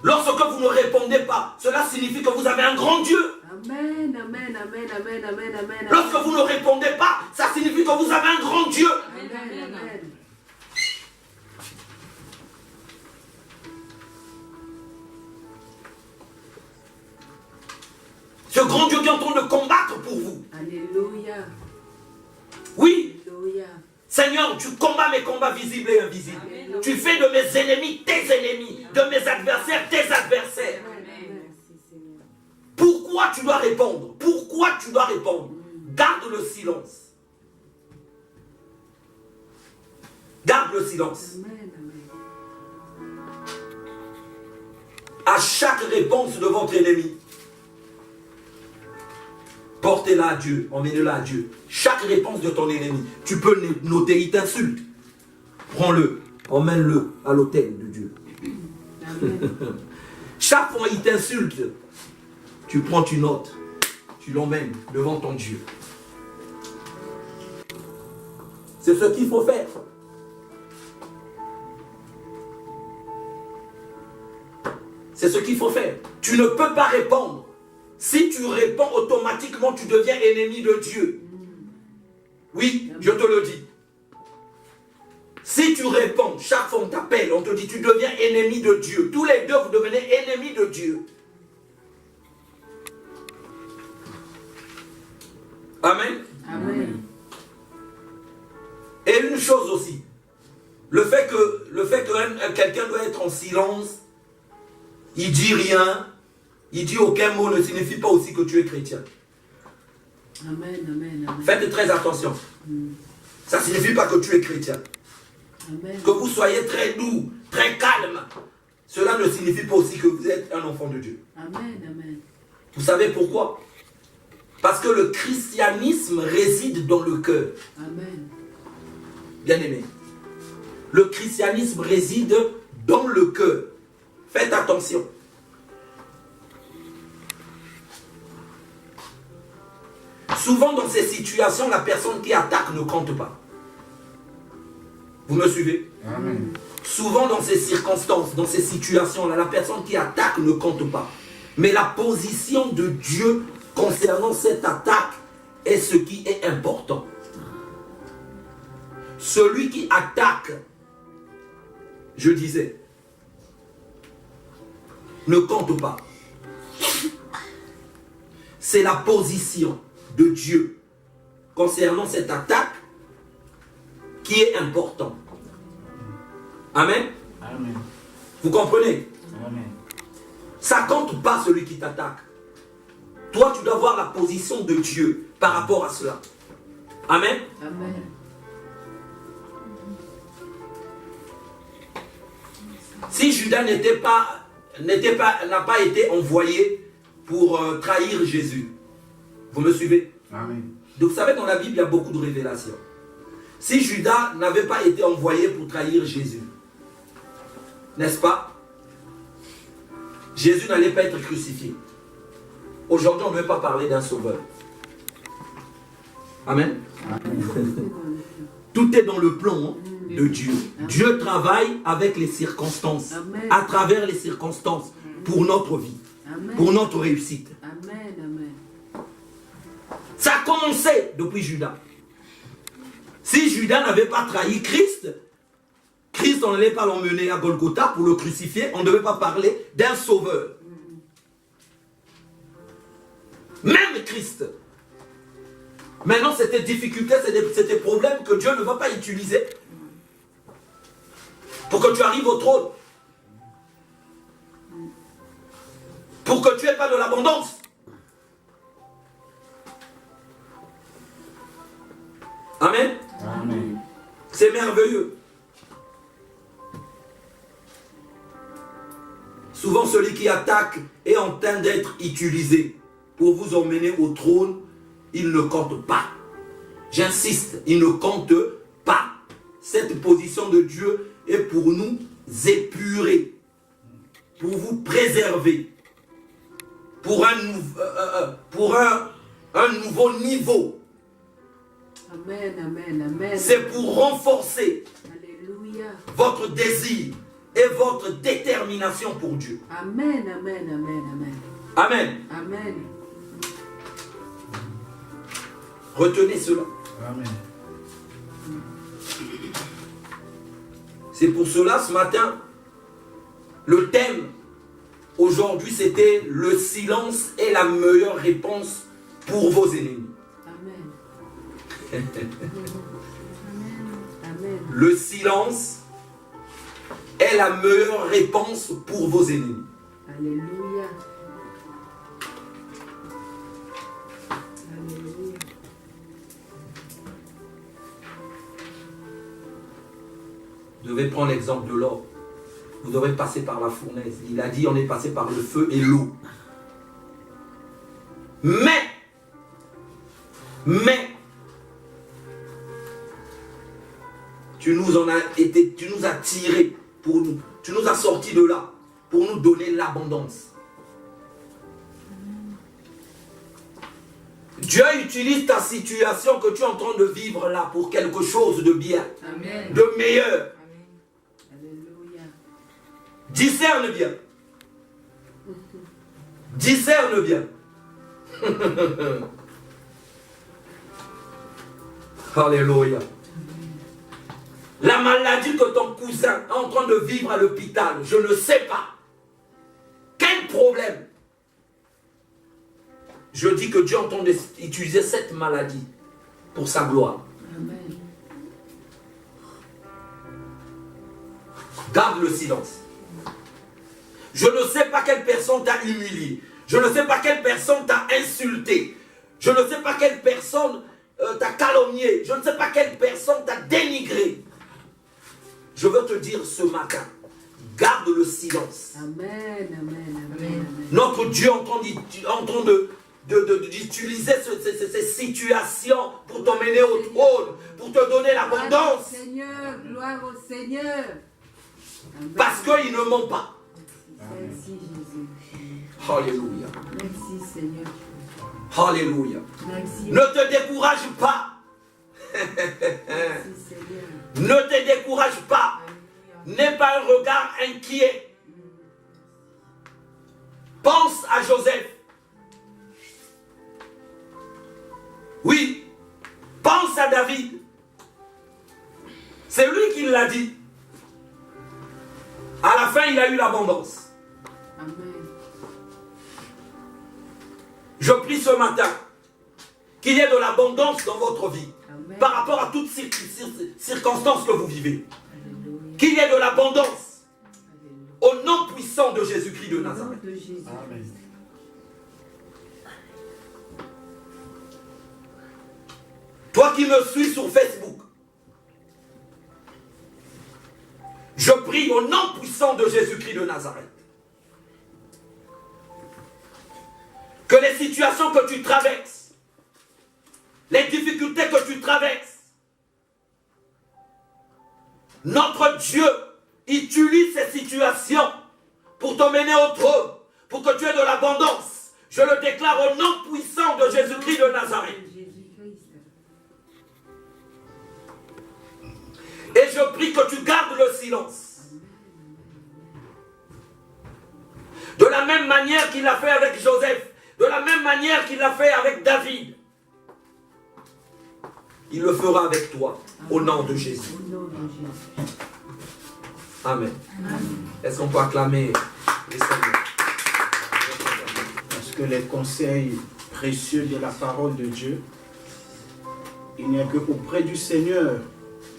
Lorsque vous ne répondez pas, cela signifie que vous avez un grand Dieu. Amen. Amen. Amen. Amen. Amen. Amen. Lorsque vous ne répondez pas, ça signifie que vous avez un grand Dieu. Amen. Amen. Ce grand Dieu qui est en train de combattre pour vous. Alléluia. Oui, Alléluia. Seigneur, tu combats mes combats visibles et invisibles. Tu fais de mes ennemis tes ennemis, de mes adversaires tes adversaires. Amen. Merci Seigneur. Pourquoi tu dois répondre? Pourquoi tu dois répondre? Garde le silence. Garde le silence. Amen. Amen. À chaque réponse de votre ennemi, portez-la à Dieu, emmenez-la à Dieu. Chaque réponse de ton ennemi, tu peux noter, il t'insulte. Prends-le, emmène-le à l'autel de Dieu. Amen. Chaque fois il t'insulte, tu prends, tu notes. tu l'emmènes devant ton Dieu. C'est ce qu'il faut faire. C'est ce qu'il faut faire. Tu ne peux pas répondre. Si tu réponds automatiquement, tu deviens ennemi de Dieu. Oui, je te le dis. Si tu réponds, chaque fois on t'appelle, on te dit tu deviens ennemi de Dieu. Tous les deux, vous devenez ennemis de Dieu. Amen. Amen. Et une chose aussi, le fait que quelqu'un doit être en silence, il dit rien, il dit aucun mot, ne signifie pas aussi que tu es chrétien. Amen, amen, amen. Faites très attention. Ça ne signifie pas que tu es chrétien. Amen. Que vous soyez très doux, très calme, cela ne signifie pas aussi que vous êtes un enfant de Dieu. Amen, amen. Vous savez pourquoi? Parce que le christianisme réside dans le cœur. Amen. Bien-aimé. Le christianisme réside dans le cœur. Faites attention. Souvent dans ces situations, la personne qui attaque ne compte pas. Vous me suivez? Amen. Souvent dans ces circonstances, dans ces situations-là, la personne qui attaque ne compte pas. Mais la position de Dieu concernant cette attaque est ce qui est important. Celui qui attaque, je disais, ne compte pas. C'est la position de Dieu concernant cette attaque qui est important. Amen. Amen. Vous comprenez? Amen. Ça compte pas celui qui t'attaque. Toi, tu dois voir la position de Dieu par rapport à cela. Amen. Amen. Si Judas n'a pas été envoyé pour trahir Jésus, vous me suivez? Amen. Donc vous savez, dans la Bible, il y a beaucoup de révélations. Si Judas n'avait pas été envoyé pour trahir Jésus, n'est-ce pas? Jésus n'allait pas être crucifié. Aujourd'hui, on ne veut pas parler d'un sauveur. Amen. Tout est dans le plan de Dieu. Dieu travaille avec les circonstances, Amen. à travers les circonstances, pour notre vie, Amen. pour notre réussite. Amen, amen. Ça a commencé depuis Judas. Si Judas n'avait pas trahi Christ, on n'allait pas l'emmener à Golgotha pour le crucifier. On ne devait pas parler d'un sauveur. Même Christ. Maintenant, c'était difficulté, c'était problème que Dieu ne va pas utiliser pour que tu arrives au trône. Pour que tu n'aies pas de l'abondance. Amen. Amen. C'est merveilleux. Souvent, celui qui attaque est en train d'être utilisé pour vous emmener au trône. Il ne compte pas. J'insiste, il ne compte pas. Cette position de Dieu est pour nous épurer, pour vous préserver, pour un nouveau niveau. Amen, amen, amen. C'est pour renforcer Alléluia. votre désir et votre détermination pour Dieu. Amen, amen, amen, amen. Amen. Amen. Retenez cela. Amen. C'est pour cela, ce matin, le thème aujourd'hui, c'était le silence est la meilleure réponse pour vos ennemis. Amen. Amen. Le silence est la meilleure réponse pour vos ennemis. Alléluia. Alléluia. Vous devez prendre l'exemple de l'or. Vous devrez passer par la fournaise. Il a dit on est passé par le feu et l'eau. Mais, tu nous as tirés pour nous. Tu nous as sortis de là pour nous donner l'abondance. Dieu utilise ta situation que tu es en train de vivre là pour quelque chose de bien, Amen. de meilleur. Alléluia. Discerne bien. Discerne bien. Alléluia. La maladie que ton cousin est en train de vivre à l'hôpital, je ne sais pas. Quel problème? Je dis que Dieu entend utiliser cette maladie pour sa gloire. Amen. Garde le silence. Je ne sais pas quelle personne t'a humilié. Je ne sais pas quelle personne t'a insulté. Je ne sais pas quelle personne t'a calomnié. Je ne sais pas quelle personne t'a dénigré. Je veux te dire ce matin, garde le silence. Amen. Amen. Amen. Notre Dieu est en train d'utiliser ces situations pour t'emmener au trône, pour te donner l'abondance. Gloire au Seigneur. Amen. Parce qu'il ne ment pas. Merci Jésus. Alléluia. Merci Seigneur. Alléluia. Merci. Ne te décourage pas. Merci Seigneur. Ne te décourage pas. N'aie pas un regard inquiet. Pense à Joseph. Oui. Pense à David. C'est lui qui l'a dit. À la fin, il a eu l'abondance. Amen. Je prie ce matin qu'il y ait de l'abondance dans votre vie. Amen. Par rapport à toutes circonstances que vous vivez. Alléluia. Qu'il y ait de l'abondance. Alléluia. Au nom puissant de Jésus-Christ de Au nom Nazareth. de Jésus. Amen. Toi qui me suis sur Facebook, je prie au nom puissant de Jésus-Christ de Nazareth. Que les situations que tu traverses, les difficultés que tu traverses, notre Dieu utilise ces situations pour t'emmener au trône, pour que tu aies de l'abondance. Je le déclare au nom puissant de Jésus-Christ de Nazareth. Jésus-Christ. Et je prie que tu gardes le silence. De la même manière qu'il l'a fait avec Joseph, de la même manière qu'il l'a fait avec David, il le fera avec toi, au nom de Jésus. Au nom de Jésus. Amen. Est-ce qu'on peut acclamer le Seigneur? Parce que les conseils précieux de la parole de Dieu, il n'y a que auprès du Seigneur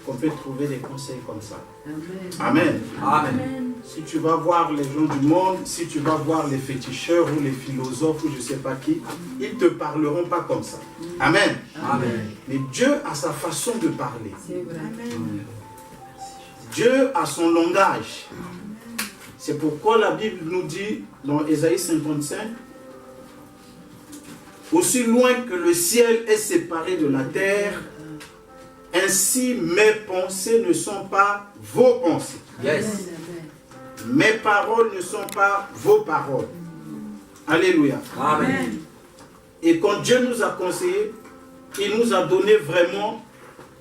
qu'on peut trouver des conseils comme ça. Amen. Amen. Amen. Si tu vas voir les gens du monde, si tu vas voir les féticheurs ou les philosophes ou je ne sais pas qui, ils ne te parleront pas comme ça. Amen. Amen. Mais Dieu a sa façon de parler. C'est vrai. Dieu a son langage. C'est pourquoi la Bible nous dit dans Ésaïe 55, aussi loin que le ciel est séparé de la terre, ainsi mes pensées ne sont pas vos pensées. Yes. Mes paroles ne sont pas vos paroles. Alléluia. Amen. Et quand Dieu nous a conseillés, il nous a donné vraiment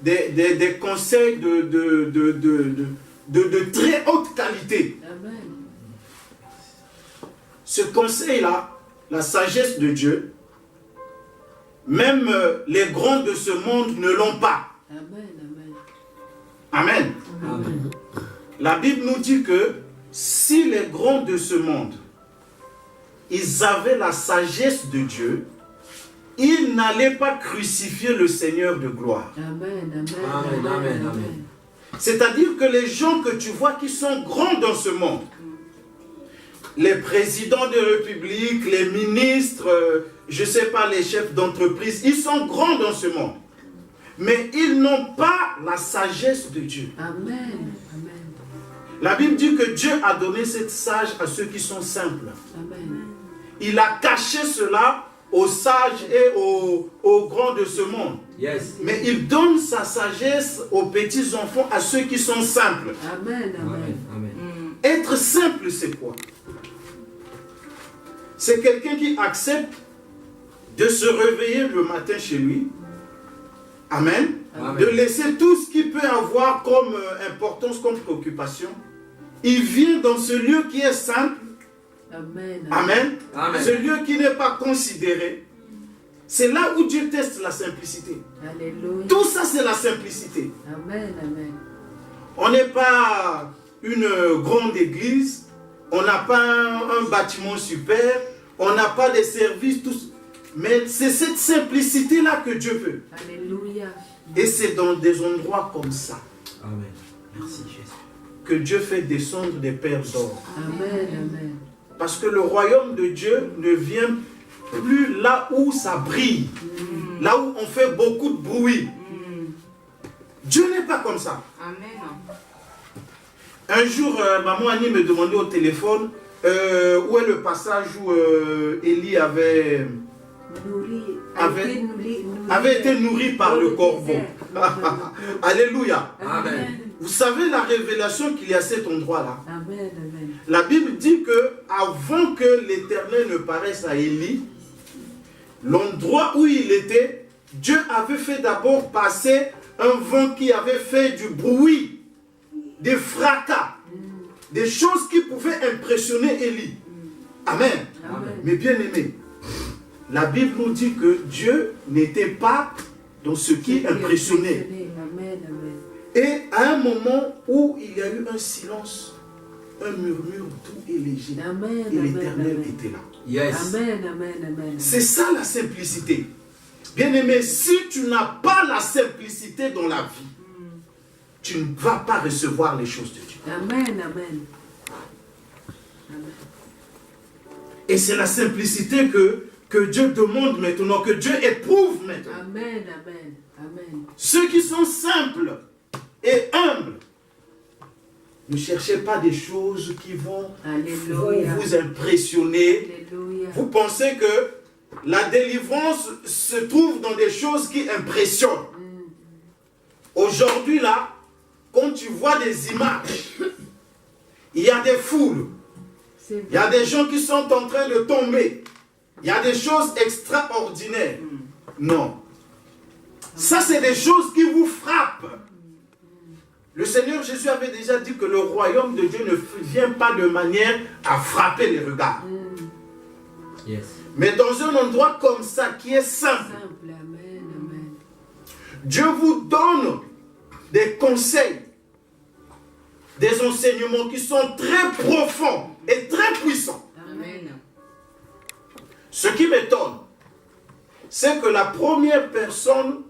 des conseils de très haute qualité. Amen. Ce conseil-là, la sagesse de Dieu, même les grands de ce monde ne l'ont pas. Amen. Amen. Amen. La Bible nous dit que si les grands de ce monde, ils avaient la sagesse de Dieu, ils n'allaient pas crucifier le Seigneur de gloire. Amen. Amen. Amen. Amen. C'est-à-dire que les gens que tu vois qui sont grands dans ce monde, les présidents de république, les ministres, je ne sais pas, les chefs d'entreprise, ils sont grands dans ce monde. Mais ils n'ont pas la sagesse de Dieu. Amen. La Bible dit que Dieu a donné cette sagesse à ceux qui sont simples. Amen. Il a caché cela aux sages et aux grands de ce monde. Yes. Mais il donne sa sagesse aux petits enfants, à ceux qui sont simples. Amen. Amen. Amen. Être simple, c'est quoi? C'est quelqu'un qui accepte de se réveiller le matin chez lui. Amen. Amen. De laisser tout ce qu'il peut avoir comme importance, comme préoccupation. Il vient dans ce lieu qui est simple. Amen. Amen. Amen. Ce lieu qui n'est pas considéré. C'est là où Dieu teste la simplicité. Alléluia. Tout ça, c'est la simplicité. Amen. Amen. On n'est pas une grande église. On n'a pas un bâtiment super. On n'a pas des services, tous. Mais c'est cette simplicité-là que Dieu veut. Alléluia. Et c'est dans des endroits comme ça Amen. Merci Jésus. que Dieu fait descendre des perles d'or. Amen. Amen. Parce que le royaume de Dieu ne vient plus là où ça brille, là où on fait beaucoup de bruit. Dieu n'est pas comme ça. Amen. Un jour, maman Annie me demandait au téléphone où est le passage où Élie avait été nourri par le corbeau. Alléluia. Amen. Vous savez la révélation qu'il y a à cet endroit-là. Amen. Amen. La Bible dit que avant que l'Éternel ne paraisse à Élie, l'endroit où il était, Dieu avait fait d'abord passer un vent qui avait fait du bruit, des fracas, des choses qui pouvaient impressionner Élie. Amen. Amen. Mais bien aimé, la Bible nous dit que Dieu n'était pas dans ce qui impressionnait. Amen. Amen. Et à un moment où il y a eu un silence, un murmure doux et léger, Amen. et Amen. l'Éternel Amen. était là. Yes. Amen. Amen. Amen. C'est ça la simplicité. Bien aimé, si tu n'as pas la simplicité dans la vie, tu ne vas pas recevoir les choses de Dieu. Amen. Amen. Et c'est la simplicité que Dieu demande maintenant, que Dieu éprouve maintenant. Amen. Amen. Amen. Ceux qui sont simples et humbles, ne cherchez pas des choses qui vont Alléluia. vous impressionner. Alléluia. Vous pensez que la délivrance se trouve dans des choses qui impressionnent. Aujourd'hui, là, quand tu vois des images, il y a des foules, C'est il y a des gens qui sont en train de tomber, il y a des choses extraordinaires. Non. Ça, c'est des choses qui vous frappent. Le Seigneur Jésus avait déjà dit que le royaume de Dieu ne vient pas de manière à frapper les regards. Yes. Mais dans un endroit comme ça, qui est simple, simple. Amen. Amen. Dieu vous donne des conseils, des enseignements qui sont très profonds et très puissants. Amen. Ce qui m'étonne, c'est que la première personne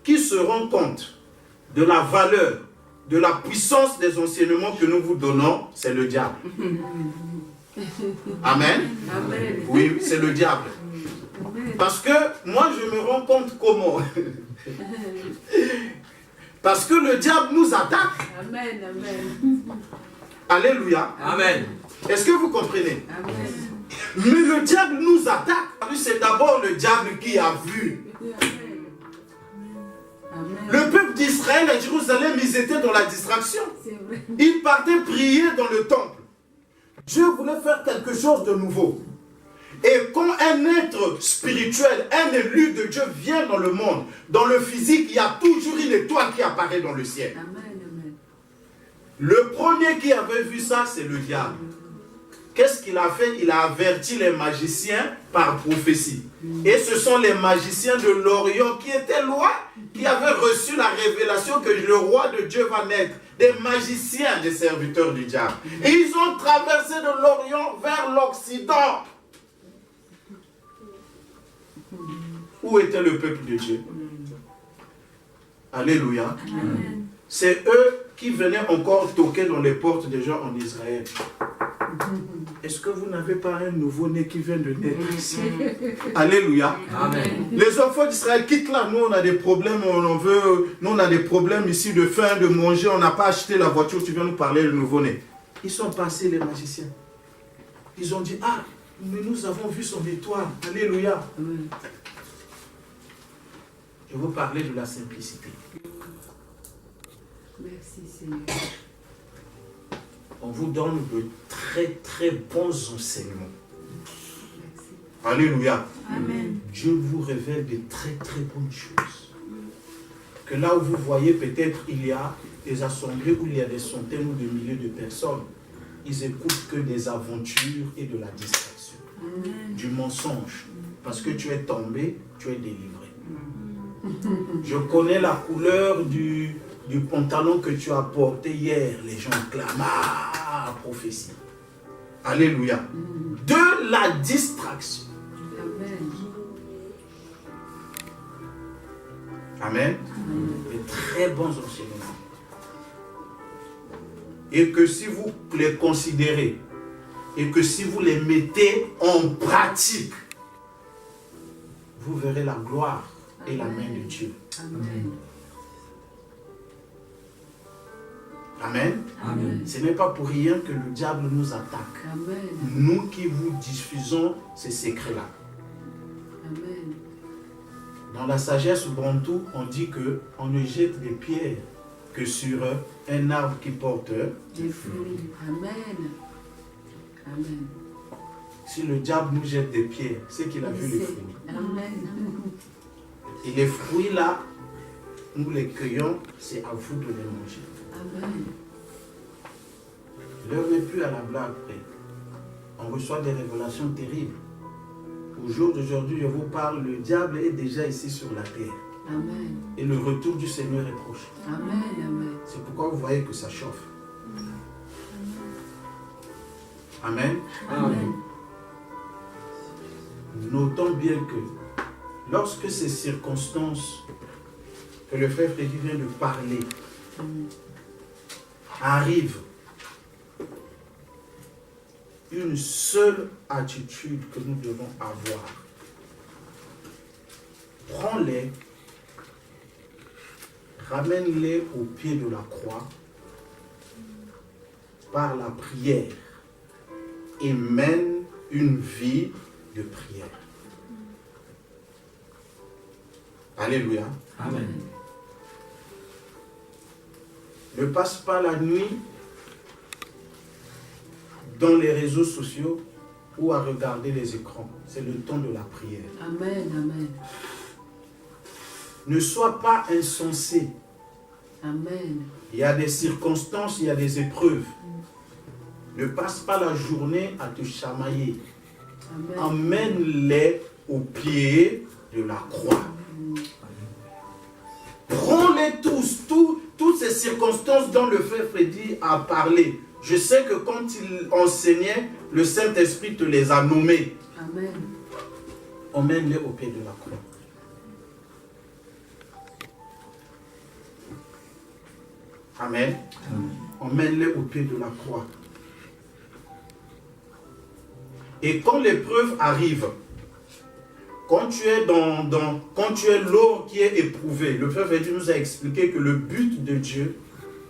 qui se rend compte de la valeur, de la puissance des enseignements que nous vous donnons, c'est le diable. Amen. Amen. Oui, c'est le diable. Amen. Parce que moi, je me rends compte comment. Parce que le diable nous attaque. Amen. Amen. Alléluia. Amen. Est-ce que vous comprenez? Amen. Mais le diable nous attaque. C'est d'abord le diable qui a vu. Amen. Le peuple d'Israël à Jérusalem, ils étaient dans la distraction. C'est vrai. Ils partaient prier dans le temple. Dieu voulait faire quelque chose de nouveau. Et quand un être spirituel, un élu de Dieu vient dans le monde, dans le physique, il y a toujours une étoile qui apparaît dans le ciel. Amen. Amen. Le premier qui avait vu ça, c'est le diable. Qu'est-ce qu'il a fait? Il a averti les magiciens par prophétie. Et ce sont les magiciens de l'Orient qui étaient loin, qui avaient reçu la révélation que le roi de Dieu va naître. Des magiciens, des serviteurs du diable. Et ils ont traversé de l'Orient vers l'Occident. Où était le peuple de Dieu? Alléluia. C'est eux qui venaient encore toquer dans les portes des gens en Israël. Est-ce que vous n'avez pas un nouveau-né qui vient de naître ici? Alléluia. Amen. Les enfants d'Israël quittent là. Nous, on a des problèmes. Nous, on a des problèmes ici de faim, de manger. On n'a pas acheté la voiture. Tu viens nous parler du nouveau-né. Ils sont passés, les magiciens. Ils ont dit, ah, mais nous avons vu son étoile. Alléluia. Amen. Je veux parler de la simplicité. Merci Seigneur. On vous donne de très très bons enseignements. Merci. Alléluia. Amen. Dieu vous révèle de très très bonnes choses. Que là où vous voyez peut-être il y a des assemblées où il y a des centaines ou des milliers de personnes, ils écoutent que des aventures et de la distraction, du mensonge. Parce que tu es tombé, tu es délivré. Je connais la couleur du pantalon que tu as porté hier. Les gens clament, ah, prophétie. Alléluia. De la distraction. Amen. De très bons enseignements. Et que si vous les considérez, et que si vous les mettez en pratique, vous verrez la gloire et la main de Dieu. Amen. Amen. Amen. Ce n'est pas pour rien que le diable nous attaque. Amen. Nous qui vous diffusons ces secrets-là. Amen. Dans la sagesse bantou, on dit qu'on ne jette des pierres que sur un arbre qui porte Des fruits. Amen. Amen. Si le diable nous jette des pierres, c'est qu'il a vu les fruits. Amen. Et les fruits là, nous les cueillons, c'est à vous de les manger. Amen. L'heure n'est plus à la blague près. On reçoit des révélations terribles. Au jour d'aujourd'hui, je vous parle, le diable est déjà ici sur la terre. Amen. Et le retour du Seigneur est proche. Amen. Amen. C'est pourquoi vous voyez que ça chauffe. Amen. Amen. Notons bien que lorsque ces circonstances que le frère Frédéric vient de parler arrivent, une seule attitude que nous devons avoir. Prends-les, ramène-les au pied de la croix par la prière et mène une vie de prière. Alléluia. Amen. Ne passe pas la nuit dans les réseaux sociaux ou à regarder les écrans. C'est le temps de la prière. Amen. Amen. Ne sois pas insensé. Amen. Il y a des circonstances, il y a des épreuves. Ne passe pas la journée à te chamailler. Amen. Emmène-les au pied de la croix. Prends-les tous, toutes ces circonstances dont le frère Freddy a parlé. Je sais que quand il enseignait, le Saint-Esprit te les a nommés. Amen. Emmène-les au pied de la croix. Amen. Emmène-les au pied de la croix. Et quand l'épreuve arrive, quand tu es quand tu es l'eau qui est éprouvée, le frère Freddy nous a expliqué que le but de Dieu,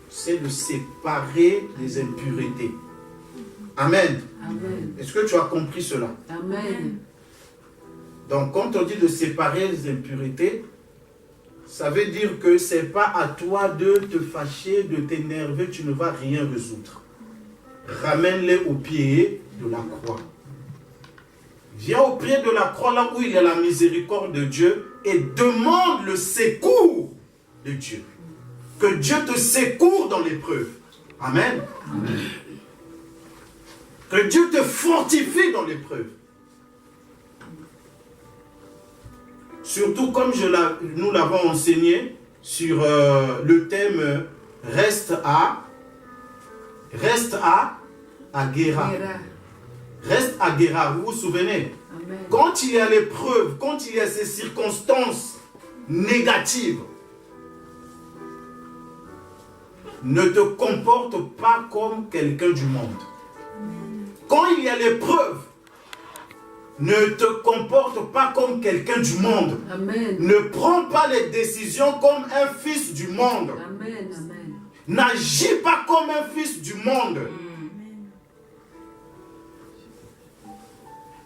c'est de séparer les impuretés. Amen. Amen. Est-ce que tu as compris cela? Amen. Donc, quand on dit de séparer les impuretés, ça veut dire que ce n'est pas à toi de te fâcher, de t'énerver, tu ne vas rien résoudre. Ramène-les au pied de la croix. Viens au pied de la croix, là où il y a la miséricorde de Dieu, et demande le secours de Dieu. Que Dieu te secourt dans l'épreuve. Amen. Amen. Que Dieu te fortifie dans l'épreuve. Surtout comme nous l'avons enseigné sur le thème reste à Guéra. Reste à Guéra, vous vous souvenez? Amen. Quand il y a l'épreuve, quand il y a ces circonstances négatives, ne te comporte pas comme quelqu'un du monde. Quand il y a l'épreuve, ne te comporte pas comme quelqu'un du monde. Amen. Ne prends pas les décisions comme un fils du monde. Amen. Amen. N'agis pas comme un fils du monde.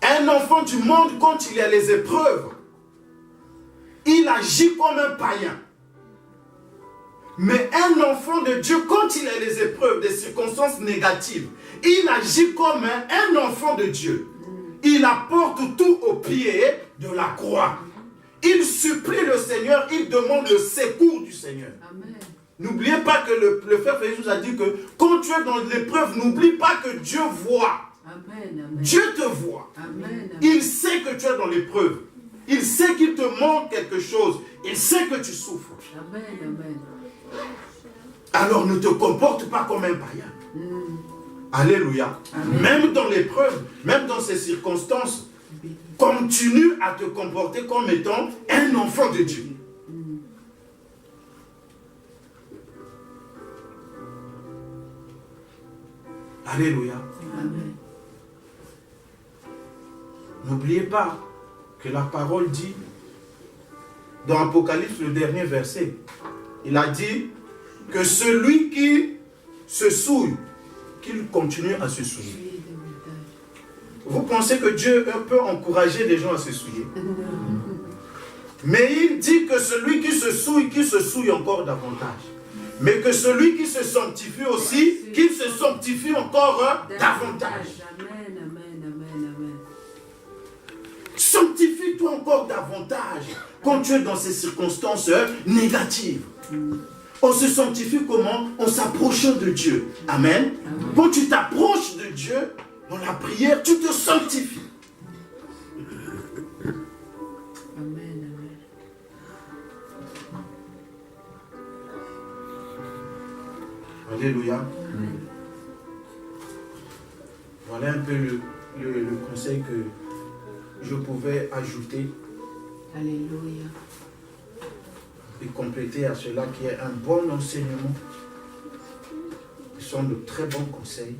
Un enfant du monde, quand il y a les épreuves, il agit comme un païen. Mais un enfant de Dieu, quand il a les épreuves, des circonstances négatives, il agit comme un enfant de Dieu. il apporte tout au pied de la croix. Il supplie le Seigneur, il demande le secours du Seigneur. Amen. N'oubliez pas que le frère Félix nous a dit que quand tu es dans l'épreuve, n'oublie pas que Dieu voit. Amen. Amen. Dieu te voit. Amen. Il sait que tu es dans l'épreuve. Il sait qu'il te manque quelque chose. Il sait que tu souffres. Amen. Amen. Alors ne te comporte pas comme un païen. Alléluia. Amen. Même dans l'épreuve, même dans ces circonstances, continue à te comporter comme étant un enfant de Dieu. Alléluia. Amen. N'oubliez pas que la parole dit, dans Apocalypse, le dernier verset, il a dit que celui qui se souille, qu'il continue à se souiller. Vous pensez que Dieu peut encourager les gens à se souiller? Mais il dit que celui qui se souille encore davantage. Mais que celui qui se sanctifie aussi, qu'il se sanctifie encore davantage. Amen. Amen. Amen. Amen. Sanctifie-toi encore davantage quand tu es dans ces circonstances négatives. On se sanctifie comment? En s'approchant de Dieu. Amen. Amen. Quand tu t'approches de Dieu, dans la prière, tu te sanctifies. Amen. Amen. Alléluia. Voilà un peu le conseil que je pouvais ajouter Alléluia. et compléter à cela qui est un bon enseignement. Ce sont de très bons conseils.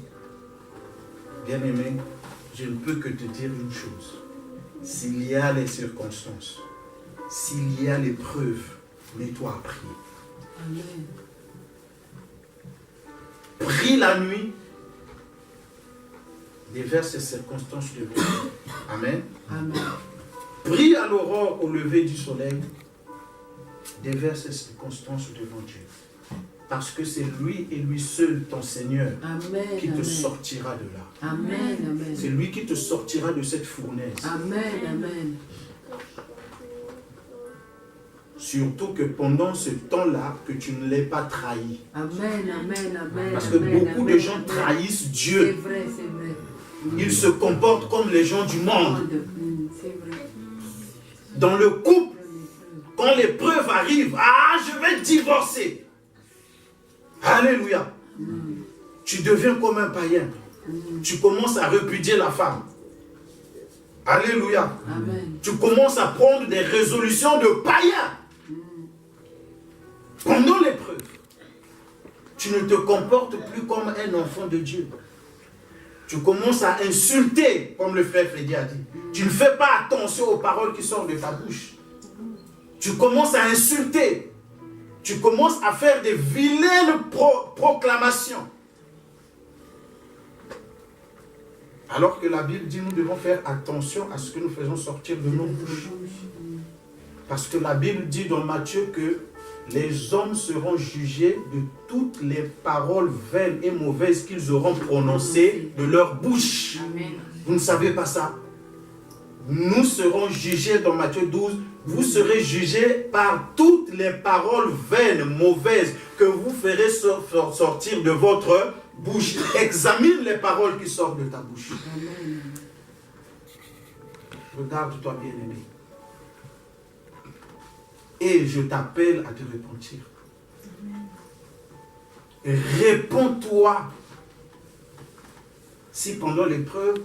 Bien-aimé, je ne peux que te dire une chose. S'il y a les circonstances, s'il y a l'épreuve, mets-toi à prier. Amen. Prie la nuit, déverse ces circonstances devant Dieu. Amen. Amen. Prie à l'aurore, au lever du soleil, déverse ces circonstances devant Dieu. Parce que c'est lui et lui seul, ton Seigneur, Amen. qui te Amen. sortira de là. Amen. Amen. C'est lui qui te sortira de cette fournaise. Amen. Amen. Surtout que pendant ce temps-là, que tu ne l'aies pas trahi. Amen. Amen. Amen. Parce que Amen. beaucoup Amen. de gens Amen. trahissent C'est Dieu. vrai, c'est vrai. Ils se comportent comme les gens du monde. C'est vrai. Dans le couple, quand l'épreuve arrive, ah, je vais divorcer. Alléluia. Tu deviens comme un païen. Tu commences à répudier la femme. Alléluia. Amen. Tu commences à prendre des résolutions de païens. Pendant l'épreuve, tu ne te comportes plus comme un enfant de Dieu. Tu commences à insulter, comme le frère Freddy a dit. Tu ne fais pas attention aux paroles qui sortent de ta bouche. Tu commences à insulter. Tu commences à faire des vilaines proclamations. Alors que la Bible dit nous devons faire attention à ce que nous faisons sortir de nos bouches. Parce que la Bible dit dans Matthieu que les hommes seront jugés de toutes les paroles vaines et mauvaises qu'ils auront prononcées de leur bouche. Amen. Vous ne savez pas ça? Nous serons jugés dans Matthieu 12. Vous serez jugés par toutes les paroles vaines, mauvaises que vous ferez sortir de votre bouche. Examine les paroles qui sortent de ta bouche. Amen. Regarde-toi, bien-aimé. Et je t'appelle à te repentir. Réponds-toi. Si pendant l'épreuve,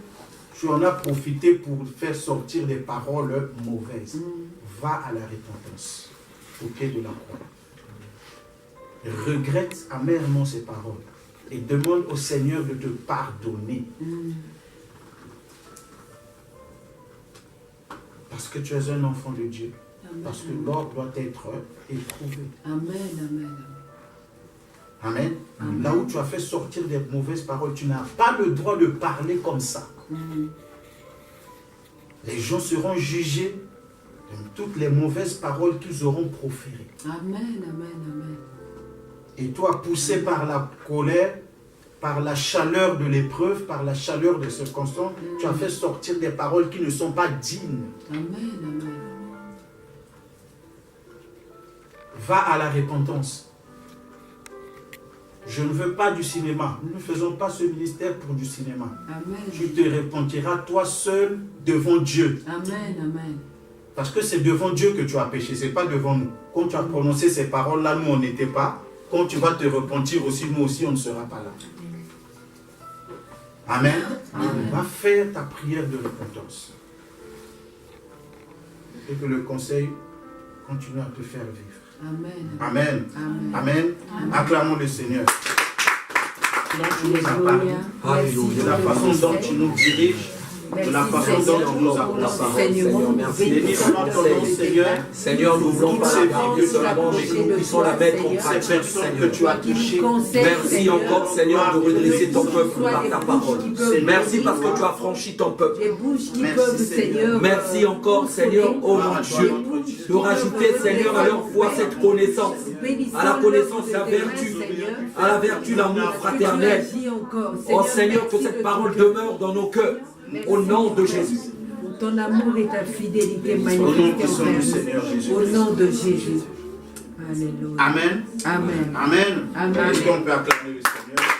tu en as profité pour faire sortir des paroles mauvaises, va à la repentance, au pied de la croix. Regrette amèrement ces paroles et demande au Seigneur de te pardonner. Parce que tu es un enfant de Dieu. Parce que l'or doit être éprouvé. Amen. Amen. Amen. Amen. Là où tu as fait sortir des mauvaises paroles, tu n'as pas le droit de parler comme ça. Les gens seront jugés de toutes les mauvaises paroles qu'ils auront proférées. Amen. Amen. Amen. Et toi, poussé par la colère, par la chaleur de l'épreuve, par la chaleur des circonstances, tu as fait sortir des paroles qui ne sont pas dignes. Amen, amen. Va à la repentance. Je ne veux pas du cinéma. Nous ne faisons pas ce ministère pour du cinéma. Amen. Tu te repentiras toi seul devant Dieu. Amen, amen. Parce que c'est devant Dieu que tu as péché, ce n'est pas devant nous. Quand tu as prononcé ces paroles-là, nous, on n'était pas. Quand tu vas te repentir aussi, nous aussi, on ne sera pas là. Amen. Amen. Va faire ta prière de repentance. Et que le conseil continue à te faire vivre. Amen. Amen. Amen. Amen. Acclamons le Seigneur. Tu nous as parlé Alléluia. de la façon dont tu nous diriges, de la façon dont tu nous accompagnes. Bénis soit ton nom, Seigneur. Seigneur, nous voulons pas la parole seulement, mais que nous puissions la mettre en Ces pratique, personnes que Seigneur. tu as touchées. Merci encore, Seigneur, de redresser ton peuple par ta parole. Merci parce que tu as franchi ton peuple. Les bouches qui Merci, peuvent, Seigneur. Seigneur. Merci encore, Seigneur, ô mon Dieu, de rajouter, Seigneur, à leur foi cette connaissance. À la connaissance, la vertu, à la vertu, l'amour fraternel. Oh Seigneur, que cette parole demeure dans nos cœurs. Au nom de Jésus. Ton amour et ta fidélité Au nom magnifique puissant envers du nous. Seigneur Jésus. Au nom de Jésus. Alléluia. Amen. Amen. Amen. Amen. Est-ce qu'on peut acclamer le Seigneur?